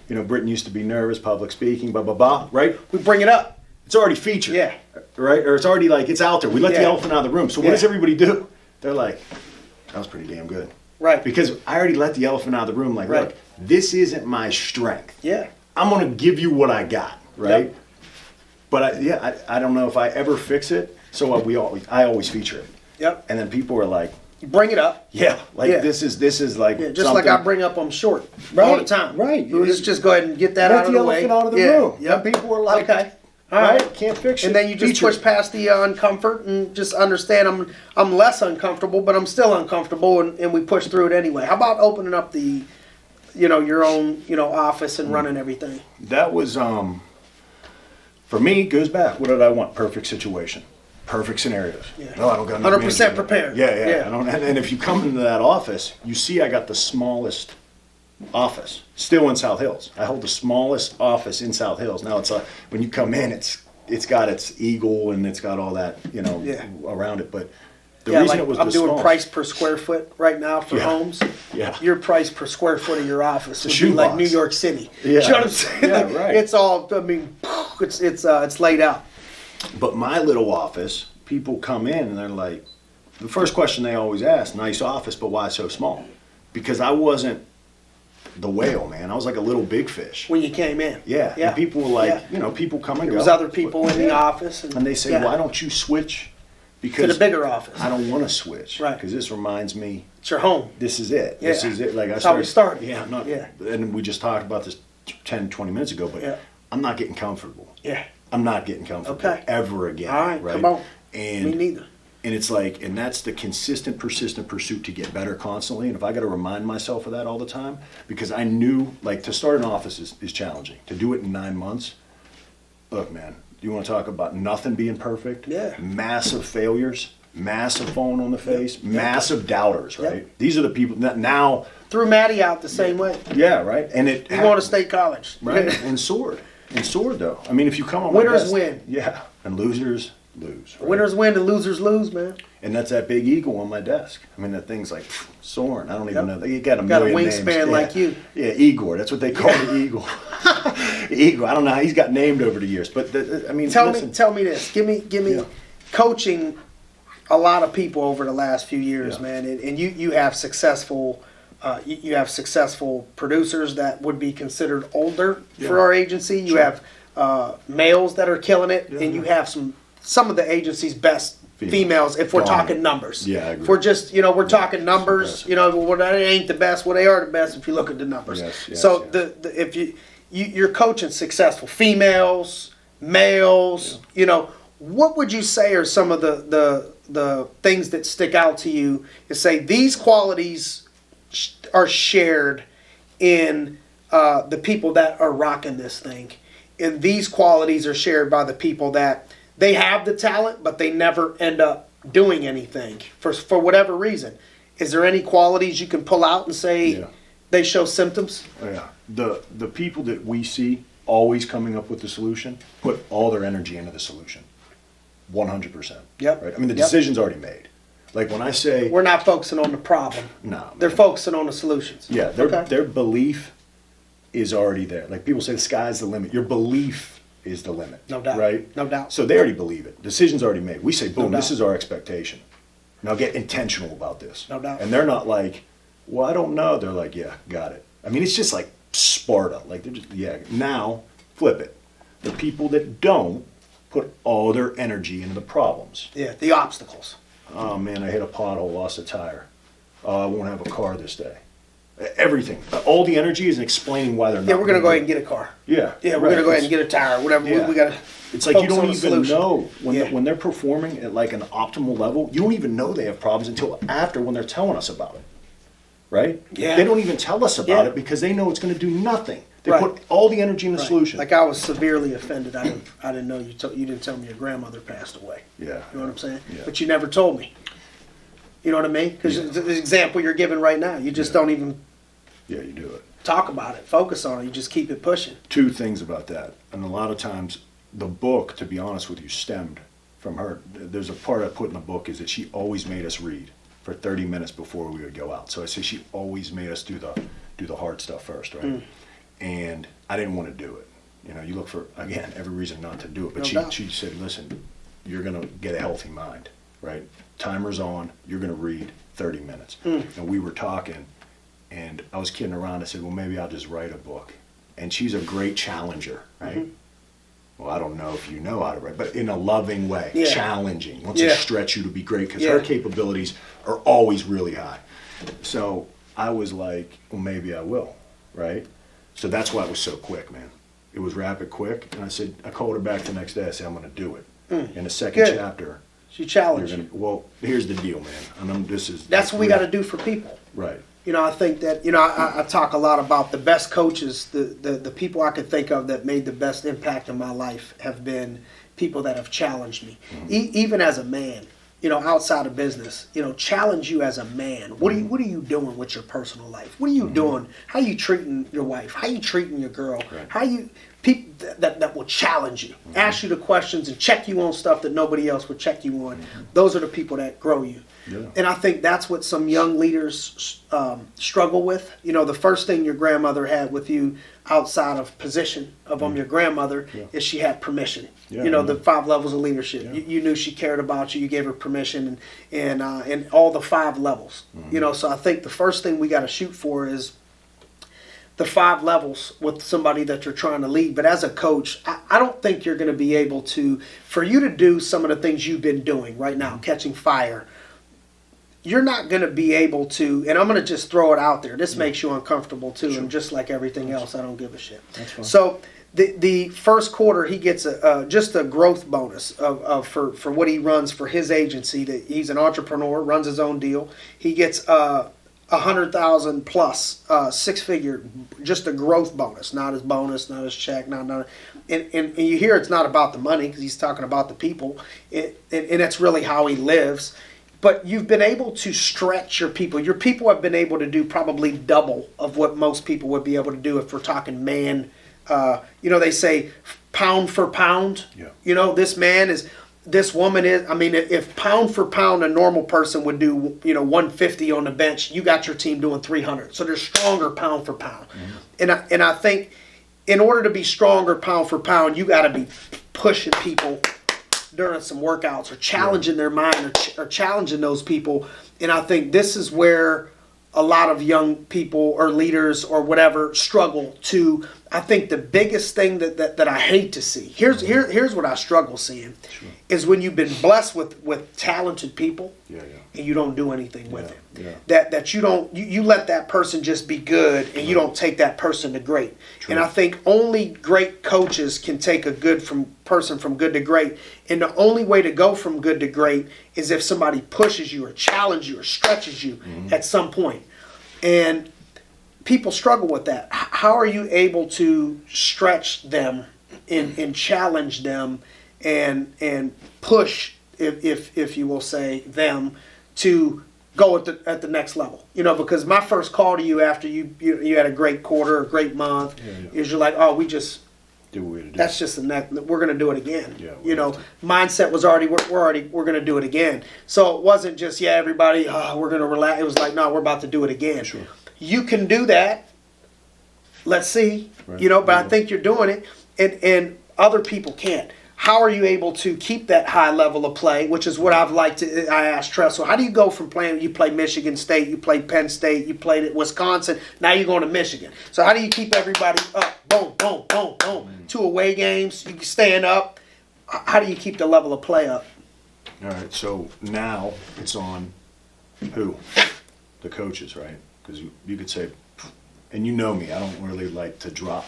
Britton used to be nervous, public speaking, blah, blah, blah, right? We bring it up. It's already featured. Yeah. Right? Or it's already like, it's out there. We let the Yeah. elephant out of the room. So what Yeah. does everybody do? They're like, that was pretty damn good. Right. Because I already let the elephant out of the room. Like, Right. look, this isn't my strength. Yeah. I'm going to give you what I got, right? Yep. But I don't know if I ever fix it. So I always feature it. Yep. And then people are like, You bring it up. yeah, like Yeah. this is like Yeah, just like I bring up I'm short all the time. Right. Let's just go ahead and get that let out of the the way. elephant out of the Yeah. room. Yep. And people are like, Okay. All right, right. can't fix it. And then you just Feature push it. past the uncomfort and just understand I'm less uncomfortable, but I'm still uncomfortable, and we push through it anyway. How about opening up the, your own, office and running everything? That was for me, goes back. What did I want? Perfect situation. Perfect scenarios. Yeah. No, I don't got 100% prepared. Yeah. Yeah. I don't, and if you come into that office, you see I got the smallest office still in South Hills. I hold the smallest office in South Hills. Now it's when you come in, it's got its eagle and it's got all that Yeah. around it. But the Yeah, reason like it was I'm the doing smallest, price per square foot right now for Yeah. homes. Yeah. Your price per square foot of your office would be shoebox. like New York City. Yeah. You know what I'm saying? Yeah, Like, right. It's all. I mean, it's laid out. But my little office, people come in and they're like, the first question they always ask, nice office, but why so small? Because I wasn't the whale, man. I was like a little big fish. When you came in. Yeah. Yeah. And people were like, Yeah. people come and There go. was other people in the office, And they say, yeah, why don't you switch? to Because the bigger office. I don't want to switch. Right. Because this reminds me, It's your home. this is it. Yeah. This is it. Like That's how we started. Yeah. I'm not, Yeah. And we just talked about this 10, 20 minutes ago, but Yeah. I'm not getting comfortable. Yeah. I'm not getting comfortable Okay. ever again. All right. Come on. And Me neither. And it's like, and that's the consistent, persistent pursuit to get better constantly. And if I got to remind myself of that all the time, because I knew, like, to start an office is challenging. To do it in 9 months, look, man, you want to talk about nothing being perfect? Yeah. Massive failures, massive falling on the face, massive doubters, right? Yep. These are the people that now, Threw Maddie out the same way. yeah, right? And it You going to state college. right? And soared, though. I mean, if you come on Winners my best, win. Yeah, and losers lose. Right? Winners win and losers lose, man. And that's that big eagle on my desk. I mean, that thing's like soaring. I don't even Yep. know. You got a Got a million wingspan names. like you. Yeah, Igor. That's what they call the eagle. Eagle. I don't know how he's got named over the years, but I mean, Tell listen, me this. Give me Yeah. coaching a lot of people over the last few years, Yeah. man. And you have successful producers that would be considered older for Yeah. our agency. You Sure. have males that are killing it, Yeah. and you have some of the agency's best females. If we're Dominant. talking numbers, Yeah, I agree. If we're just we're talking numbers. Impressive. Well, that ain't the best. Well, they are the best if you look at the numbers. Yes, So yes. if you're coaching successful females, males, what would you say are some of the things that stick out to you to say these qualities are shared in the people that are rocking this thing, and these qualities are shared by the people that they have the talent but they never end up doing anything for whatever reason? Is there any qualities you can pull out and say Yeah. they show symptoms? Oh, yeah, the people that we see always coming up with the solution put all their energy into the solution, 100%. Yep. Right. I mean, the Yep. decision's already made. Like when I say, We're not focusing on the problem. no, They're man. focusing on the solutions. Yeah, Okay. their belief is already there. Like people say, the sky's the limit. Your belief is the limit. No doubt. Right? No doubt. So they already believe it. Decision's already made. We say, boom, No this doubt. is our expectation. Now get intentional about this. No doubt. And they're not like, well, I don't know. They're like, yeah, got it. I mean, it's just like Sparta. Like they're just, yeah. Now flip it. The people that don't put all their energy into the problems. Yeah, the obstacles. Oh man, I hit a pothole, lost a tire. Oh, I won't have a car this day. Everything. All the energy is in explaining why they're not. Yeah, we're going to go do ahead it. and get a car. Yeah. Yeah, we're right. going to go ahead and get a tire, whatever. Yeah. We got to. It's like you don't even solution. know when, Yeah. when they're performing at like an optimal level, you don't even know they have problems until after when they're telling us about it. Right? Yeah. They don't even tell us about Yeah. it because they know it's going to do nothing. They Right. put all the energy in the Right. solution. Like I was severely offended. I didn't know you didn't tell me your grandmother passed away. Yeah. You know what I'm saying? Yeah. But you never told me. You know what I mean? Because Yeah. the example you're giving right now, you just don't even Yeah, you do it. talk about it, focus on it. You just keep it pushing. Two things about that. And a lot of times the book, to be honest with you, stemmed from her. There's a part I put in the book is that she always made us read for 30 minutes before we would go out. So I say she always made us do the hard stuff first, right? And I didn't want to do it. You know, you look for, again, every reason not to do it. But No doubt. she said, listen, you're going to get a healthy mind, right? Timer's on, you're going to read 30 minutes. And we were talking, and I was kidding around. I said, well, maybe I'll just write a book. And she's a great challenger, right? Well, I don't know if you know how to write, but in a loving way, Yeah. challenging, wants Yeah. to stretch you to be great because Yeah. her capabilities are always really high. So I was like, well, maybe I will, right? So that's why it was so quick, man. It was rapid, quick, and I said, I called her back the next day. I said, I'm going to do it. In the second Good. chapter, She you're challenged gonna. you. Well, here's the deal, man. And this is. That's what we got to do for people. Right. You know, I think that, I talk a lot about the best coaches, the people I could think of that made the best impact in my life have been people that have challenged me. Even as a man, outside of business, challenge you as a man. What are you doing with your personal life? What are you doing? How you treating your wife? How you treating your girl? Right. How you people that will challenge you, ask you the questions and check you on stuff that nobody else would check you on. Those are the people that grow you. Yeah. And I think that's what some young leaders struggle with. The first thing your grandmother had with you outside of position of your grandmother is she had permission. Yeah, The 5 levels of leadership. Yeah. You knew she cared about you. You gave her permission and all the 5 levels. So I think the first thing we got to shoot for is the 5 levels with somebody that you're trying to lead. But as a coach, I don't think you're going to be able to, for you to do some of the things you've been doing right now, catching fire, you're not going to be able to, and I'm going to just throw it out there. This makes you uncomfortable too, and just like everything else, I don't give a shit. That's fine. So the first quarter, he gets just a growth bonus for what he runs for his agency. That he's an entrepreneur, runs his own deal. He gets $100,000 plus 6-figure, just a growth bonus, not his bonus, not his check, not. And you hear it's not about the money because he's talking about the people, and that's really how he lives. But you've been able to stretch your people. Your people have been able to do probably double of what most people would be able to do if we're talking man. They say pound for pound. Yeah. This woman is. I mean, if pound for pound a normal person would do, 150 on the bench, you got your team doing 300. So they're stronger pound for pound. And I think in order to be stronger pound for pound, you got to be pushing people during some workouts or challenging their mind or challenging those people. And I think this is where a lot of young people or leaders or whatever struggle to. I think the biggest thing that I hate to see, here's what I struggle seeing, is when you've been blessed with talented people and you don't do anything with it. Yeah. That you let that person just be good and you don't take that person to great. True. And I think only great coaches can take a good person from good to great. And the only way to go from good to great is if somebody pushes you or challenges you or stretches you at some point. And people struggle with that. How are you able to stretch them and challenge them and push, if you will say, them to go at the next level? Because my first call to you after you had a great quarter, a great month, is you're like, oh, we just Do what we do. that's just the next. We're going to do it again. Yeah, Mindset was already we're going to do it again. So it wasn't just everybody. Oh, we're going to relax. It was like, no, we're about to do it again. Sure. You can do that let's see, Right. you know, but I think you're doing it, and other people can't. How are you able to keep that high level of play, which is what I've liked to, I asked Tressel, how do you go from playing, you play Michigan State, you play Penn State, you played at Wisconsin, now you're going to Michigan. So how do you keep everybody up, boom, boom, boom, boom, 2 away games, you staying up, how do you keep the level of play up? All right, so now it's on who? The coaches, right? Because you could say, and you know me, I don't really like to drop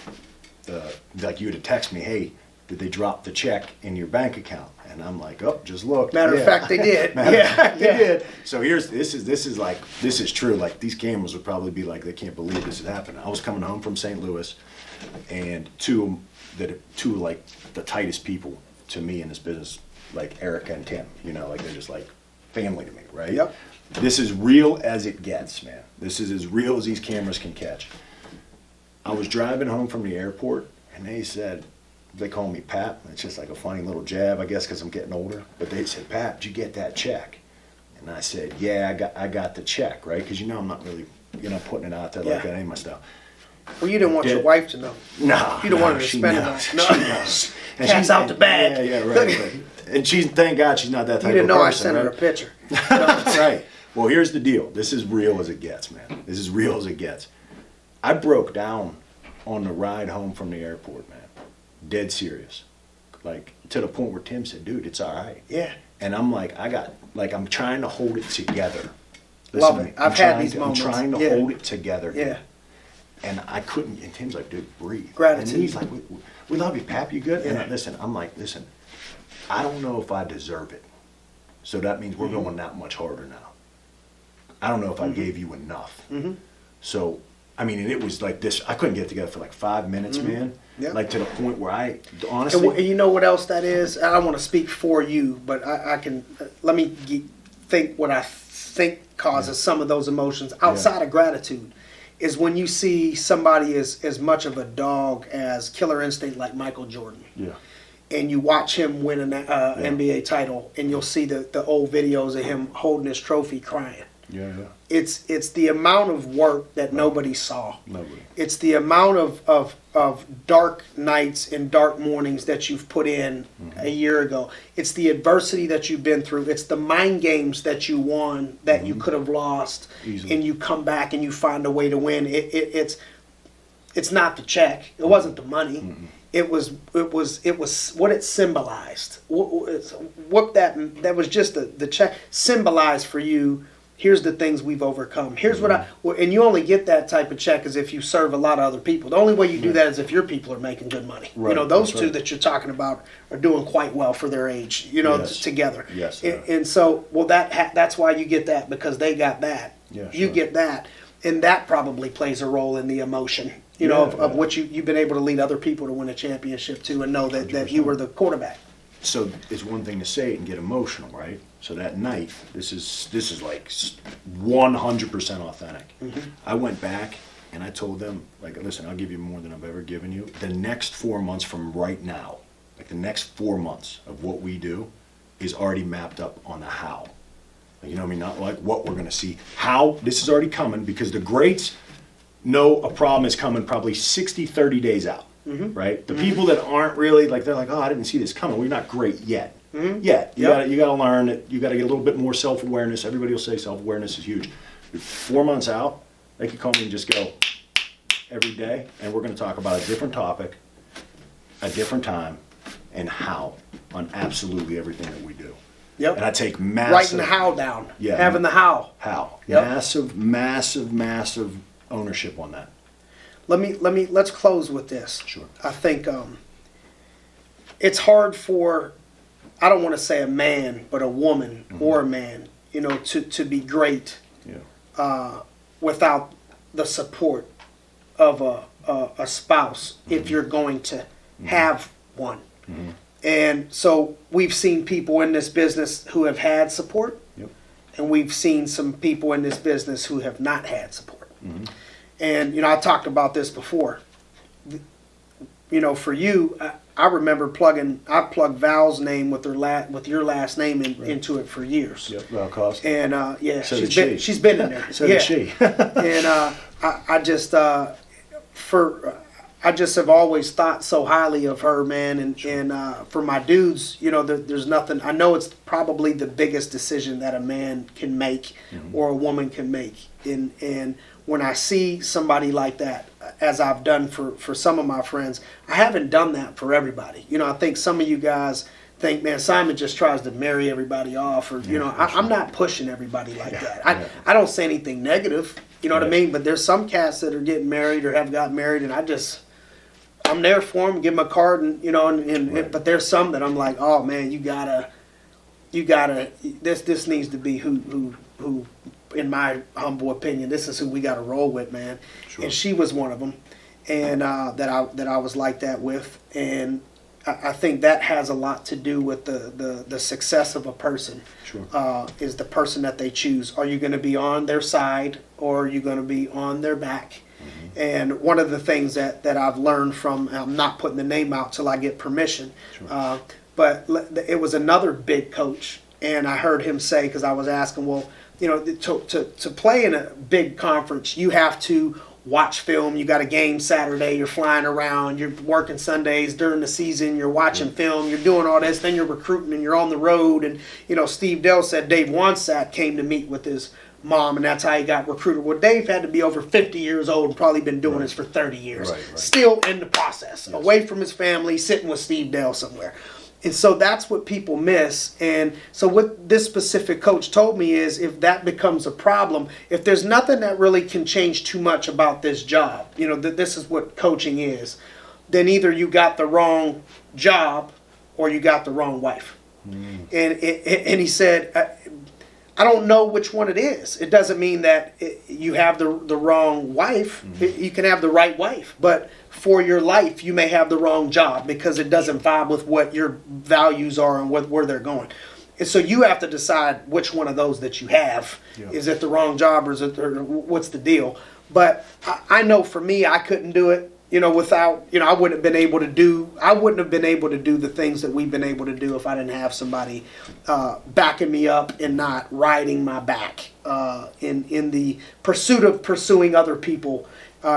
like you would have texted me, hey, did they drop the check in your bank account? And I'm like, oh, just look. Matter of fact, they did. Matter of fact, they did. So this is true. Like these cameras would probably be like, they can't believe this is happening. I was coming home from St. Louis, and two like the tightest people to me in this business, like Erica and Tim. You know, like they're just like family to me, right? Yep. This is real as it gets, man. This is as real as these cameras can catch. I was driving home from the airport, and they call me Pap. It's just like a funny little jab, I guess, because I'm getting older. But they said, Pap, did you get that check? And I said, yeah, I got the check, right? Because I'm not really, putting it out there like that ain't my style. Well, you didn't want your wife to know. No, you don't want her to she spend knows. it. No, she knows. And cat's out the bag. Yeah, right. And thank God she's not that type of person. You didn't know I sent her a picture. Right. Well, here's the deal. This is real as it gets, man. This is real as it gets. I broke down on the ride home from the airport, man. Dead serious. Like, to the point where Tim said, dude, it's all right. Yeah. And I'm like, I'm trying to hold it together. Love it. I've had these moments. I'm trying to hold it together. Yeah. Dude. And I couldn't, and Tim's like, dude, breathe. Gratitude. And he's like, we love you, Pap, you good? Yeah. And I'm like, listen, I don't know if I deserve it. So that means we're going that much harder now. I don't know if I gave you enough. So, I mean, and it was like this, I couldn't get together for like 5 minutes, man. Yeah. Like to the point where I, honestly. And you know what else that is? I don't want to speak for you, but I can, let me think what I think causes some of those emotions outside of gratitude. Is when you see somebody as much of a dog as killer instinct like Michael Jordan. Yeah. And you watch him win an NBA title, and you'll see the old videos of him holding his trophy crying. Yeah. It's the amount of work that nobody saw. Nobody. It's the amount of dark nights and dark mornings that you've put in a year ago. It's the adversity that you've been through. It's the mind games that you won that you could have lost. Easily. And you come back and you find a way to win. It's not the check. It wasn't the money. It was what it symbolized. What that was just the check symbolized for you. Here's the things we've overcome. Here's what and you only get that type of check as if you serve a lot of other people. The only way you do that is if your people are making good money. Right. Those two that you're talking about are doing quite well for their age, together. Yes. And so, that's why you get that, because they got that. Yeah, you get that. And that probably plays a role in the emotion, of what you've been able to lead other people to win a championship too, and know that you were the quarterback. So it's one thing to say it and get emotional, right? So that night, this is like 100% authentic. I went back and I told them, like, listen, I'll give you more than I've ever given you. The next 4 months from right now, like the next 4 months of what we do is already mapped up on the how. Like, you know what I mean? Not like what we're going to see. How, this is already coming, because the greats know a problem is coming probably 60, 30 days out. Right? The people that aren't really, like, they're like, oh, I didn't see this coming. We're not great yet. Yet. You got to learn it. You got to get a little bit more self-awareness. Everybody will say self-awareness is huge. 4 months out, they can call me and just go every day, and we're going to talk about a different topic, a different time, and how on absolutely everything that we do. Yep. And I take massive... Writing the how down. Yeah. Having the how. How. Yep. Massive ownership on that. Let's close with this. Sure. I think it's hard for, I don't want to say a man, but a woman or a man, to be great without the support of a spouse if you're going to have one. And so we've seen people in this business who have had support, and we've seen some people in this business who have not had support. And, I talked about this before. For you, I remember I plugged Val's name with your last name into it for years. Yep, Val Costa. And, so she's been in there. So did she. And I just, I just have always thought so highly of her, man, and for my dudes, you know, there's nothing. I know it's probably the biggest decision that a man can make or a woman can make, and when I see somebody like that, as I've done for some of my friends, I haven't done that for everybody. You know, I think some of you guys think, man, Simon just tries to marry everybody off, or you know, I'm not pushing everybody like that. I don't say anything negative, you know what I mean? But there's some cats that are getting married or have gotten married, and I'm there for them, give them a card, and you know, but there's some that I'm like, oh man, you gotta, this needs to be who, in my humble opinion, this is who we gotta roll with, man. Sure. And she was one of them, and that I was like that with, and I think that has a lot to do with the success of a person. Sure. Is the person that they choose. Are you going to be on their side, or are you going to be on their back? And one of the things that I've learned from, I'm not putting the name out till I get permission, sure. But it was another big coach, and I heard him say, because I was asking, well, you know, to play in a big conference, you have to watch film. You got a game Saturday, you're flying around, you're working Sundays during the season, you're watching film, you're doing all this, then you're recruiting and you're on the road. And, you know, Steve Dell said Dave Wansat came to meet with his mom, and that's how he got recruited. Well, Dave had to be over 50 years old and probably been doing this for 30 years. Right. Still in the process, away from his family, sitting with Steve Dell somewhere. And so that's what people miss. And so what this specific coach told me is, if that becomes a problem, if there's nothing that really can change too much about this job, you know, this is what coaching is, then either you got the wrong job or you got the wrong wife. And he said, I don't know which one it is. It doesn't mean that you have the wrong wife. You can have the right wife, but for your life, you may have the wrong job because it doesn't vibe with what your values are and where they're going. And so you have to decide which one of those that you have. Yeah. Is it the wrong job, or what's the deal? But I know for me, I couldn't do it. You know, without, you know, I wouldn't have been able to do the things that we've been able to do if I didn't have somebody backing me up and not riding my back in the pursuit of pursuing other people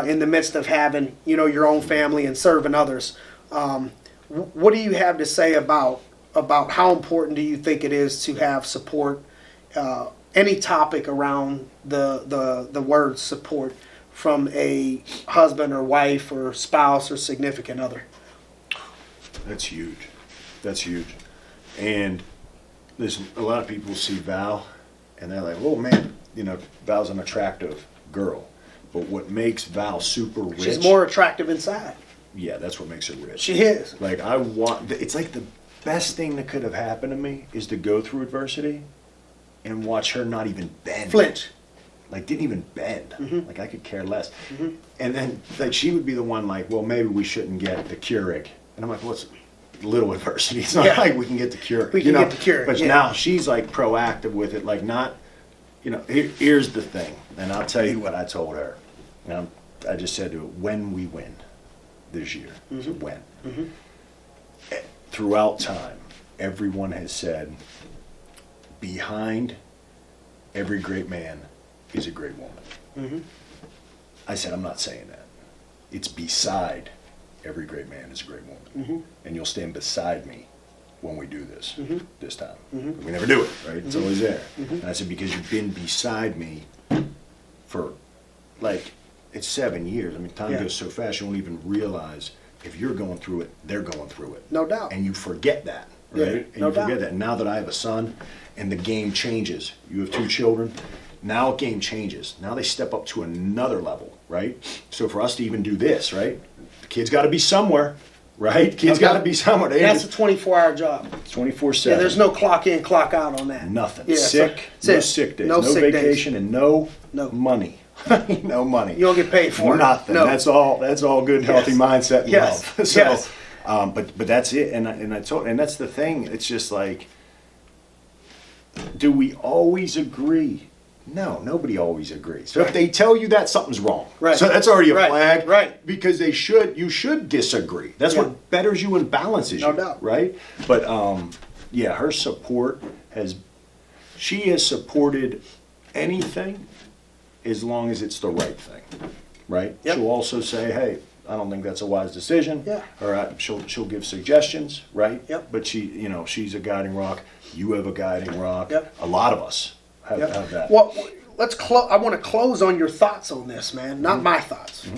in the midst of having, you know, your own family and serving others. What do you have to say about how important do you think it is to have support? Any topic around the word support from a husband or wife or spouse or significant other? That's huge. That's huge. And listen, a lot of people see Val and they're like, oh man, you know, Val's an attractive girl. But what makes Val super rich... She's more attractive inside. Yeah, that's what makes her rich. She is. Like, it's like the best thing that could have happened to me is to go through adversity and watch her not even bend. Flinch. Like, didn't even bend. Like, I could care less. And then, like, she would be the one like, well, maybe we shouldn't get the Keurig. And I'm like, well, it's little adversity. It's not like we can get the Keurig. We can get the Keurig. But now she's, like, proactive with it. Like, not, you know, here's the thing. And I'll tell you what I told her. And I just said to her, when we win this year. So when. Throughout time, everyone has said, behind every great man is a great woman. I said, I'm not saying that. It's beside every great man is a great woman. And you'll stand beside me when we do this, this time. We never do it, right? It's always there. And I said, because you've been beside me for, like, it's 7 years. I mean, time goes so fast, you won't even realize if you're going through it, they're going through it. No doubt. And you forget that, right? And you forget that. Now that I have a son and the game changes, you have 2 children, now game changes. Now they step up to another level, right? So for us to even do this, right? The kids got to be somewhere, right? Kids got to be somewhere. That's a 24-hour job. 24/7. Yeah, there's no clock in, clock out on that. Nothing. Yeah, sick, no sick days, no sick vacation, days. And no money. No money. You don't get paid for nothing. No. That's all good, healthy mindset and love. So, yes. But that's it. And I told, and that's the thing. It's just like, do we always agree? No, nobody always agrees. So if they tell you that, something's wrong. Right. So that's already a flag. Right. Because you should disagree. That's what betters you and balances you. No doubt. Right? But her support she has supported anything as long as it's the right thing. right? Yep. She'll also say, hey, I don't think that's a wise decision. Yeah. Or she'll give suggestions, right? Yep. But she's a guiding rock. You have a guiding rock. Yep. A lot of us have that. Well, I want to close on your thoughts on this, man. Not my thoughts.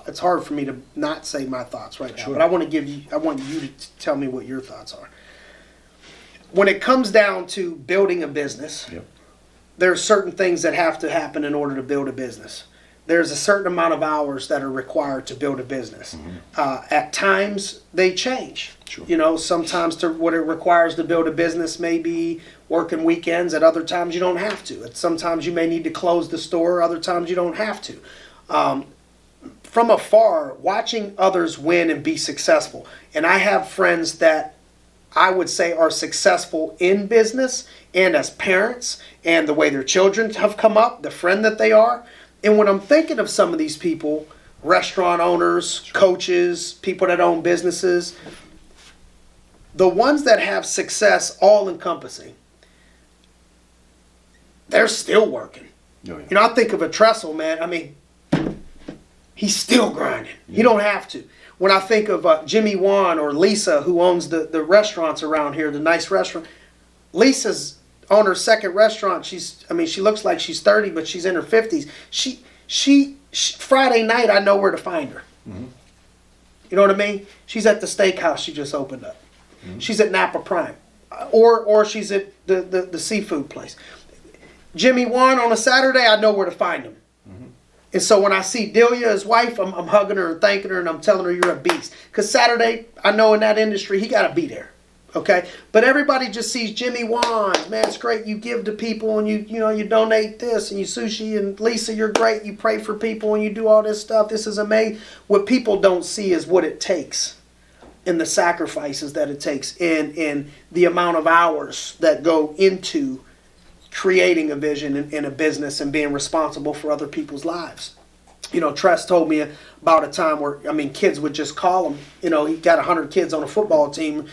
It's hard for me to not say my thoughts right now, Sure. but I want you to tell me what your thoughts are. When it comes down to building a business, Yep. there are certain things that have to happen in order to build a business. There's a certain amount of hours that are required to build a business. At times, they change. Sure. Sometimes what it requires to build a business may be working weekends. At other times, you don't have to. Sometimes you may need to close the store. Other times, you don't have to. From afar, watching others win and be successful. And I have friends that I would say are successful in business and as parents and the way their children have come up, the friend that they are. And when I'm thinking of some of these people, restaurant owners, coaches, people that own businesses, the ones that have success all encompassing, they're still working. Oh, yeah. I think of a Trestle, man. I mean, he's still grinding. Yeah. You don't have to. When I think of Jimmy Wan or Lisa, who owns the restaurants around here, the nice restaurant, Lisa's on her second restaurant. She looks like she's 30, but she's in her 50s. She Friday night, I know where to find her. Mm-hmm. You know what I mean? She's at the steakhouse she just opened up. Mm-hmm. She's at Napa Prime, or she's at the seafood place. Jimmy Wan on a Saturday, I know where to find him. Mm-hmm. And so when I see Delia, his wife, I'm hugging her and thanking her, and I'm telling her you're a beast. Because Saturday, I know in that industry, he got to be there. Okay, but everybody just sees Jimmy Wan. Man, it's great. You give to people, and you donate this, and you sushi. And Lisa, you're great. You pray for people, and you do all this stuff. This is amazing. What people don't see is what it takes, and the sacrifices that it takes, and the amount of hours that go into creating a vision in a business and being responsible for other people's lives. Tress told me about a time where, kids would just call him. He got 100 kids on a football team.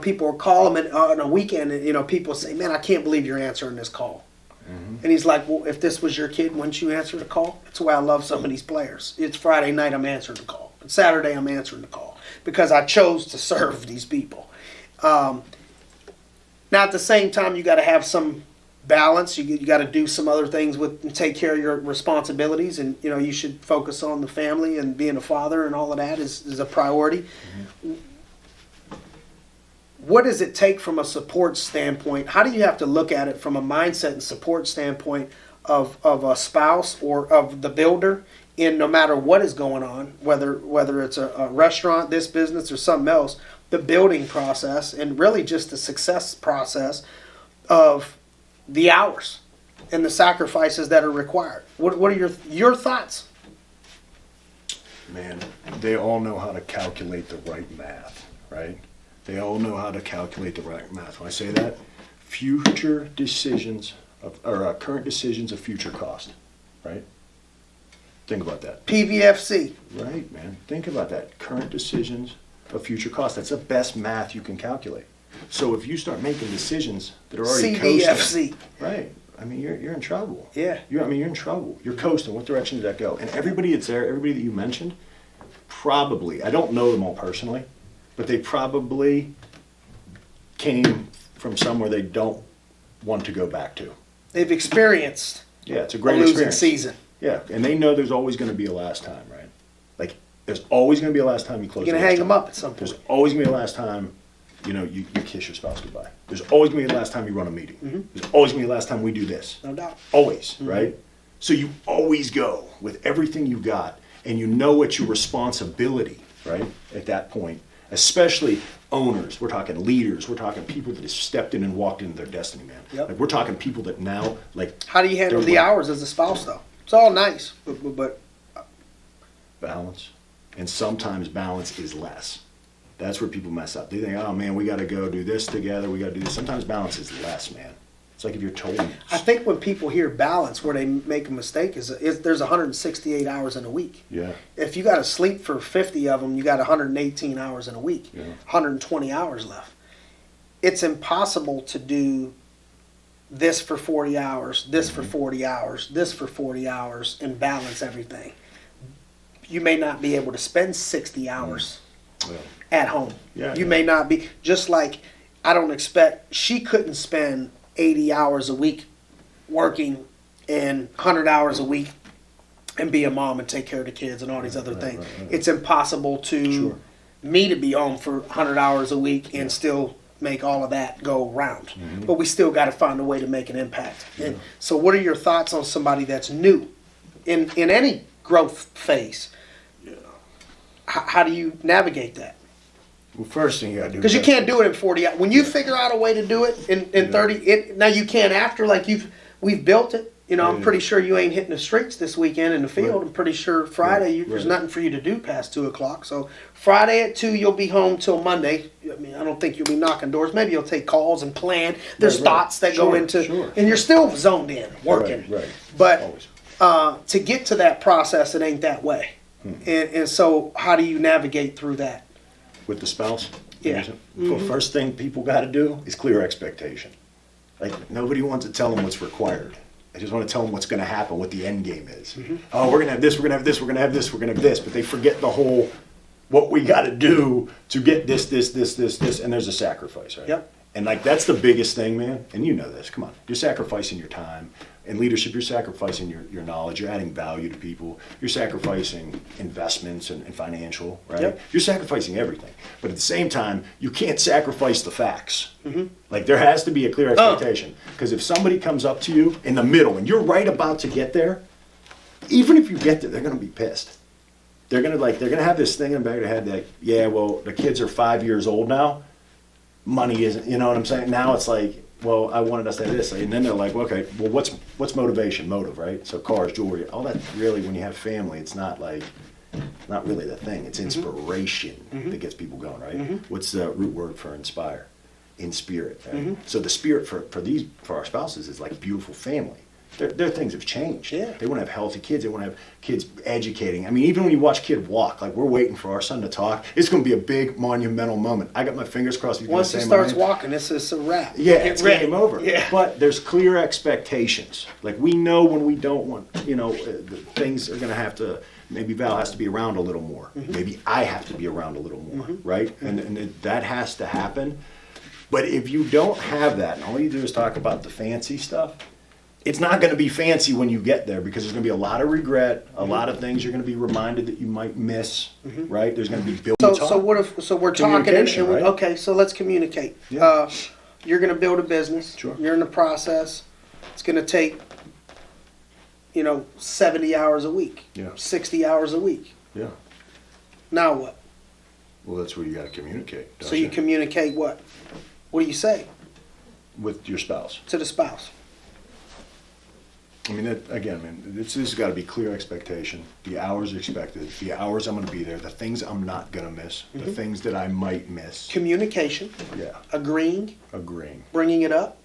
People would call him on a weekend, and people say, man, I can't believe you're answering this call. Mm-hmm. And he's like, well, if this was your kid, wouldn't you answer the call? That's why I love some of these players. It's Friday night, I'm answering the call. And Saturday, I'm answering the call because I chose to serve these people. Now, at the same time, you got to have some balance. You got to do some other things and take care of your responsibilities, and you should focus on the family and being a father, and all of that is a priority. Mm-hmm. What does it take from a support standpoint? How do you have to look at it from a mindset and support standpoint of a spouse or of the builder in no matter what is going on, whether it's a restaurant, this business, or something else, the building process and really just the success process of the hours and the sacrifices that are required? What are your thoughts? Man, they all know how to calculate the right math, right? They all know how to calculate the right math. When I say that, future decisions current decisions of future cost, right? Think about that. PVFC. Right, man. Think about that. Current decisions of future cost. That's the best math you can calculate. So if you start making decisions that are already CVFC. coasting, right? You're in trouble. Yeah. You're in trouble. You're coasting. What direction did that go? And everybody that's there, everybody that you mentioned, probably, I don't know them all personally, but they probably came from somewhere they don't want to go back to. They've experienced. Yeah, it's a great losing experience. Season. Yeah, and they know there's always going to be a last time, right? Like, there's always going to be a last time you close. You're going to hang them up at some point. There's always going to be a last time. You kiss your spouse goodbye. There's always going to be the last time you run a meeting. Mm-hmm. There's always going to be the last time we do this. No doubt. Always, mm-hmm. Right? So you always go with everything you got, and you know it's your responsibility, right, at that point, especially owners. We're talking leaders. We're talking people that have stepped in and walked into their destiny, man. Yep. Like, we're talking people that now, like... How do you handle the hours as a spouse, though? It's all nice, but... Balance. And sometimes balance is less. That's where people mess up. They think, oh man, we got to go do this together. We got to do this. Sometimes balance is less, man. It's like if you're told. I think when people hear balance, where they make a mistake is there's 168 hours in a week. Yeah. If you got to sleep for 50 of them, you got 118 hours in a week. Yeah. 120 hours left. It's impossible to do this for 40 hours, this for 40 hours, this for 40 hours, and balance everything. you may not be able to spend 60 hours at home. Yeah, you may not be, just like I don't expect, she couldn't spend 80 hours a week working and 100 hours a week and be a mom and take care of the kids and all these other things. Right. It's impossible to me to be home for 100 hours a week and still make all of that go round. But we still got to find a way to make an impact. And so what are your thoughts on somebody that's new in any growth phase? How do you navigate that? Well, first thing you got to do, because you can't do it in 40 hours. When you figure out a way to do it in 30, now you can after, like we've built it. You know, I'm pretty sure you ain't hitting the streets this weekend in the field. I'm pretty sure Friday there's nothing for you to do past 2 o'clock. So Friday at 2, you'll be home till Monday. I mean, I don't think you'll be knocking doors. Maybe you'll take calls and plan. There's thoughts that go into, and you're still zoned in, working. Right. But to get to that process, it ain't that way. And so how do you navigate through that? With the spouse? Yeah. Well, first thing people got to do is clear expectation. Like, nobody wants to tell them what's required. I just want to tell them what's going to happen, what the end game is. Oh, we're going to have this, we're going to have this, we're going to have this, we're going to have this. But they forget the whole, what we got to do to get this, and there's a sacrifice, right? Yep. And like, that's the biggest thing, man. And you know this, come on. You're sacrificing your time. In leadership, you're sacrificing your knowledge. You're adding value to people. You're sacrificing investments and financial, right? Yep. You're sacrificing everything. But at the same time, you can't sacrifice the facts. Like, there has to be a clear expectation. Because if somebody comes up to you in the middle and you're right about to get there, even if you get there, they're going to be pissed. They're going to have this thing in the back of their head like, yeah, well, the kids are 5 years old now. Money isn't, you know what I'm saying? Now it's like, well, I wanted us to have this. And then they're like, well, okay, well, what's motivation? Motive, right? So cars, jewelry, all that really, when you have family, it's not really the thing. It's inspiration that gets people going, right? What's the root word for inspire? In spirit, right? So the spirit for our spouses is like beautiful family. Their things have changed. Yeah. They want to have healthy kids. They want to have kids educating. I mean, even when you watch kid walk, like, we're waiting for our son to talk. It's going to be a big monumental moment. I got my fingers crossed. Once he starts walking, it's a wrap. Yeah, it's game over. Yeah. But there's clear expectations. Like, we know when we don't want, things are going to have to, maybe Val has to be around a little more. Maybe I have to be around a little more, right? And that has to happen. But if you don't have that, and all you do is talk about the fancy stuff, it's not going to be fancy when you get there, because there's going to be a lot of regret, a lot of things you're going to be reminded that you might miss, right? There's going to be building. So we're talking, and right? Okay, so let's communicate. Yeah. You're going to build a business. Sure. You're in the process. It's going to take, 70 hours a week. Yeah. 60 hours a week. Yeah. Now what? Well, that's where you got to communicate. So you communicate what? What do you say with your spouse? to the spouse? I mean, this has got to be clear expectation. The hours expected, the hours I'm going to be there, the things I'm not going to miss, the things that I might miss. Communication. Yeah. Agreeing. Bringing it up.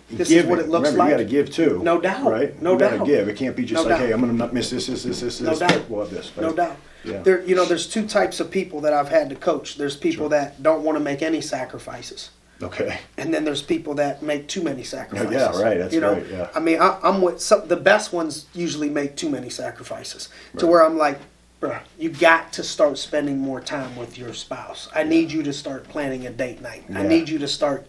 This Giving. is what it looks Remember, like. You got to give too. No doubt. Right? No you doubt. Got to give. It can't be just No like, doubt. hey, I'm going to not miss this. No doubt. We'll have this. Right? No doubt. Yeah. There's two types of people that I've had to coach. There's people that don't want to make any sacrifices. Okay. And then there's people that make too many sacrifices. Yeah, right. That's right. Yeah. I mean, I'm with the best ones usually make too many sacrifices to where I'm like, bruh, you got to start spending more time with your spouse. I need you to start planning a date night. Yeah. I need you to start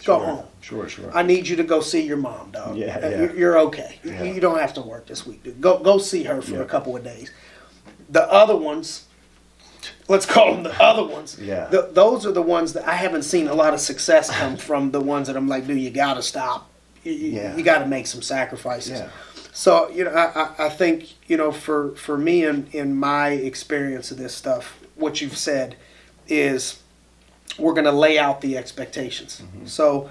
go home. Sure. I need you to go see your mom, dog. Yeah. You're okay. Yeah. You don't have to work this week, dude. Go see her for a couple of days. The other ones, let's call them the other ones. Yeah. Those are the ones that I haven't seen a lot of success come from. The ones that I'm like, dude, you got to stop. You got to make some sacrifices. Yeah. So, I think, for me in my experience of this stuff, what you've said is we're going to lay out the expectations. So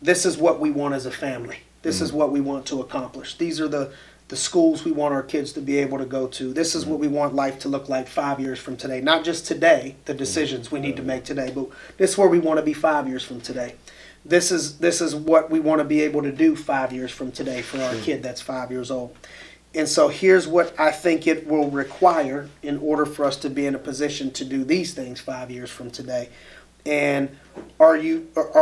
this is what we want as a family. This is what we want to accomplish. These are the schools we want our kids to be able to go to. This is what we want life to look like 5 years from today. Not just today, the decisions we need to make today, but this is where we want to be 5 years from today. This is what we want to be able to do 5 years from today for our kid that's 5 years old. And so here's what I think it will require in order for us to be in a position to do these things 5 years from today. And are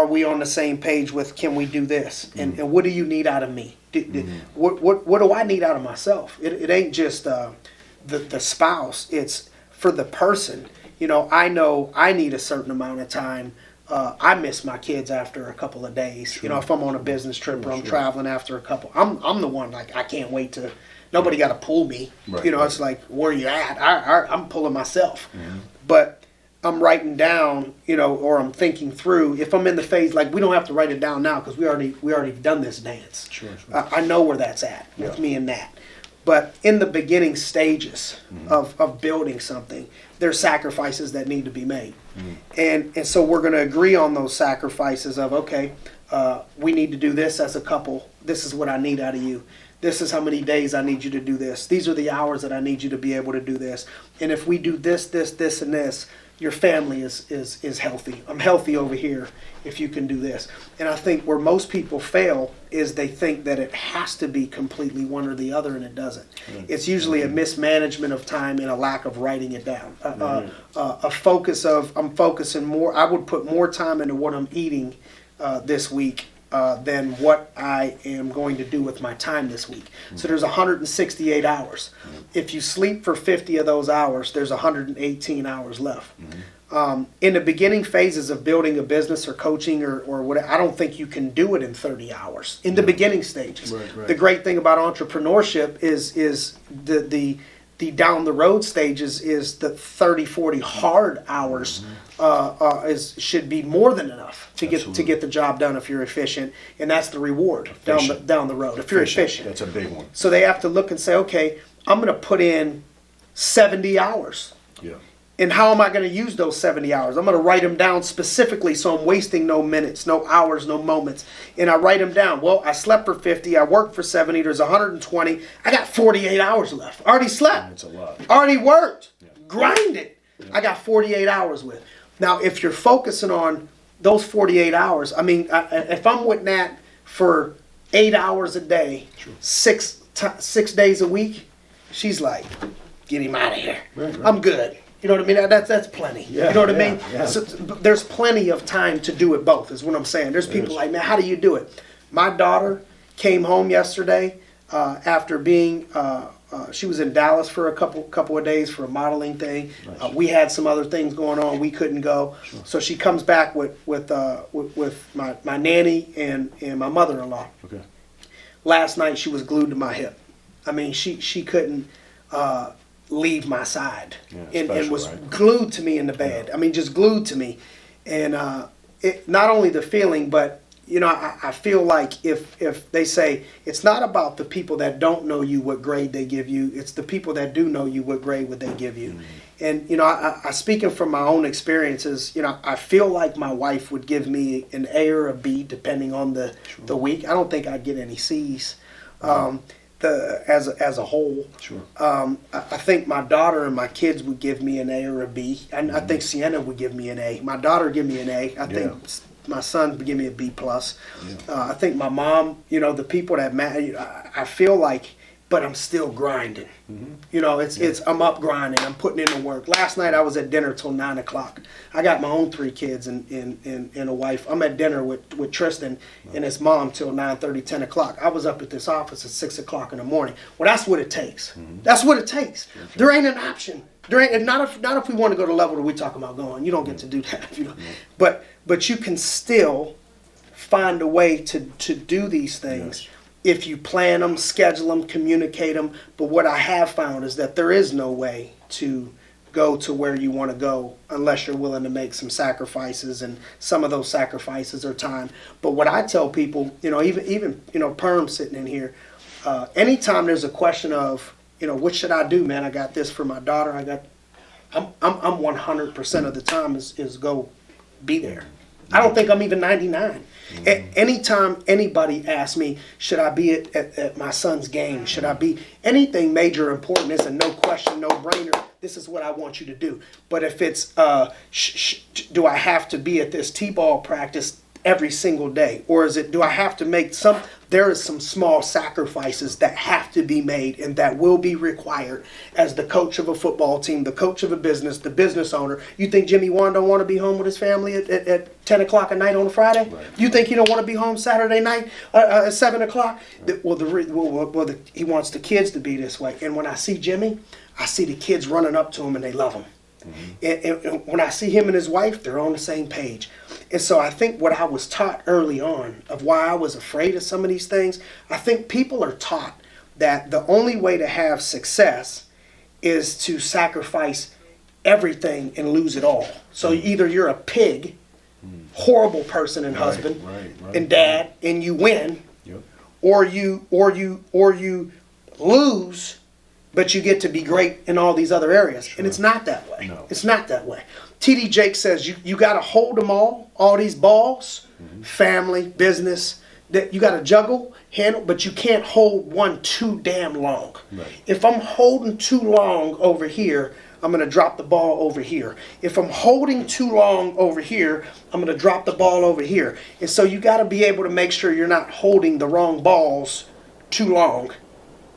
we on the same page with, can we do this? And what do you need out of me? What do I need out of myself? It ain't just the spouse. It's for the person. I know I need a certain amount of time. I miss my kids after a couple of days. Sure. If I'm on a business trip or I'm traveling after a couple, I'm the one, like, I can't wait to. Nobody got to pull me. Right, It's like, where you at? I'm pulling myself. Mm-hmm. But I'm writing down, or I'm thinking through. If I'm in the phase, like, we don't have to write it down now because we already done this dance. Sure. I know where that's at with me and Nat. But in the beginning stages of building something, there's sacrifices that need to be made. And so we're going to agree on those sacrifices of, okay, we need to do this as a couple. This is what I need out of you. This is how many days I need you to do this. These are the hours that I need you to be able to do this. And if we do this, and this, your family is healthy. I'm healthy over here if you can do this. And I think where most people fail is they think that it has to be completely one or the other, and it doesn't. It's usually a mismanagement of time and a lack of writing it down. A focus of, I'm focusing more, I would put more time into what I'm eating this week than what I am going to do with my time this week. So there's 168 hours. If you sleep for 50 of those hours, there's 118 hours left. In the beginning phases of building a business or coaching or whatever, I don't think you can do it in 30 hours in the beginning stages. Right. The great thing about entrepreneurship is the down the road stages is the 30, 40 hard hours should be more than enough to get the job done if you're efficient, and that's the reward down the road if you're efficient. That's a big one. So they have to look and say, okay, I'm going to put in 70 hours. Yeah. And how am I going to use those 70 hours? I'm going to write them down specifically so I'm wasting no minutes, no hours, no moments. And I write them down. Well, I slept for 50. I worked for 70. There's 120. I got 48 hours left. I already slept. That's a lot. Already worked. Yeah. Grinded. Yeah. I got 48 hours with. Now, if you're focusing on those 48 hours, I mean, if I'm with Nat for 8 hours a day, Sure. 6 days a week, she's like, get him out of here. Right. I'm good. You know what I mean? That's plenty. Yeah, you know what I mean? yeah. So, there's plenty of time to do it both, is what I'm saying. There's people like, man, how do you do it? My daughter came home yesterday after being, she was in Dallas for a couple of days for a modeling thing. Nice. We had some other things going on. We couldn't go. Sure. So she comes back with my nanny and my mother-in-law. Okay. Last night she was glued to my hip. I mean, she couldn't leave my side, and was right? glued to me in the bed. I mean, just glued to me. And it not only the feeling, but I feel like if they say it's not about the people that don't know you what grade they give you, it's the people that do know you what grade would they give you. Mm-hmm. And I speaking from my own experiences, I feel like my wife would give me an A or a B depending on the week. I don't think I'd get any C's. As a whole. Sure. I think my daughter and my kids would give me an A or a B. I think Sienna would give me an A. My daughter would give me an A. I think my son would give me a B+. I think my mom, the people that matter, I feel like, but I'm still grinding. Mm-hmm. I'm up grinding. I'm putting in the work. Last night I was at dinner till 9 o'clock. I got my own 3 kids and a wife. I'm at dinner with Tristan and his mom till 9:30, 10 o'clock. I was up at this office at 6 o'clock in the morning. Well, that's what it takes. Mm-hmm. That's what it takes. Sure. There ain't an option. Not if we want to go to the level that we talking about going. You don't get to do that. Mm-hmm. But you can still find a way to do these things. Yes. If you plan them, schedule them, communicate them. But what I have found is that there is no way to go to where you want to go unless you're willing to make some sacrifices, and some of those sacrifices are time. But what I tell people, even Perm sitting in here, anytime there's a question of, what should I do, man? I got this for my daughter. I'm 100% of the time is go be there. I don't think I'm even 99. Mm-hmm. Anytime anybody asks me, should I be at my son's game? Should I be anything major or important? It's a no question, no brainer. This is what I want you to do. But if it's, do I have to be at this T-ball practice every single day? Or do I have to make there is some small sacrifices that have to be made and that will be required as the coach of a football team, the coach of a business, the business owner. You think Jimmy Wan don't want to be home with his family at 10 o'clock at night on a Friday? Right. You think he don't want to be home Saturday night at 7 o'clock? Right. He wants the kids to be this way. And when I see Jimmy, I see the kids running up to him and they love him. And when I see him and his wife, they're on the same page. And so I think what I was taught early on of why I was afraid of some of these things, I think people are taught that the only way to have success is to sacrifice everything and lose it all. So either you're a pig, horrible person and husband and dad, and you win, or you lose, but you get to be great in all these other areas. And it's not that way. No. It's not that way. T.D. Jakes says you got to hold them all these balls, family, business, that you got to juggle, handle, but you can't hold one too damn long. Right. If I'm holding too long over here, I'm going to drop the ball over here. If I'm holding too long over here, I'm going to drop the ball over here. And so you got to be able to make sure you're not holding the wrong balls too long.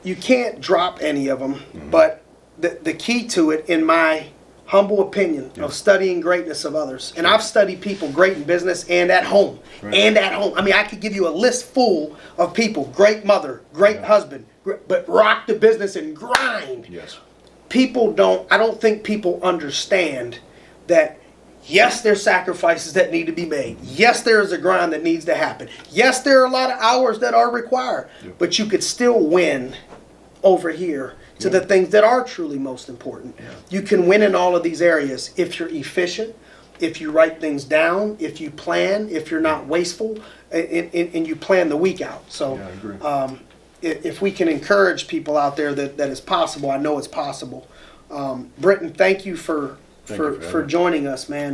You can't drop any of them, but the key to it, in my humble opinion, of studying greatness of others, and I've studied people great in business and at home, I mean, I could give you a list full of people, great mother, great husband, but rock the business and grind. Yes. I don't think people understand that, yes, there's sacrifices that need to be made. Yes, there is a grind that needs to happen. Yes, there are a lot of hours that are required, but you could still win over here to the things that are truly most important. You can win in all of these areas if you're efficient, if you write things down, if you plan, if you're not wasteful, and you plan the week out. So I agree. If we can encourage people out there that it's possible, I know it's possible. Britton, thank you for joining us, man.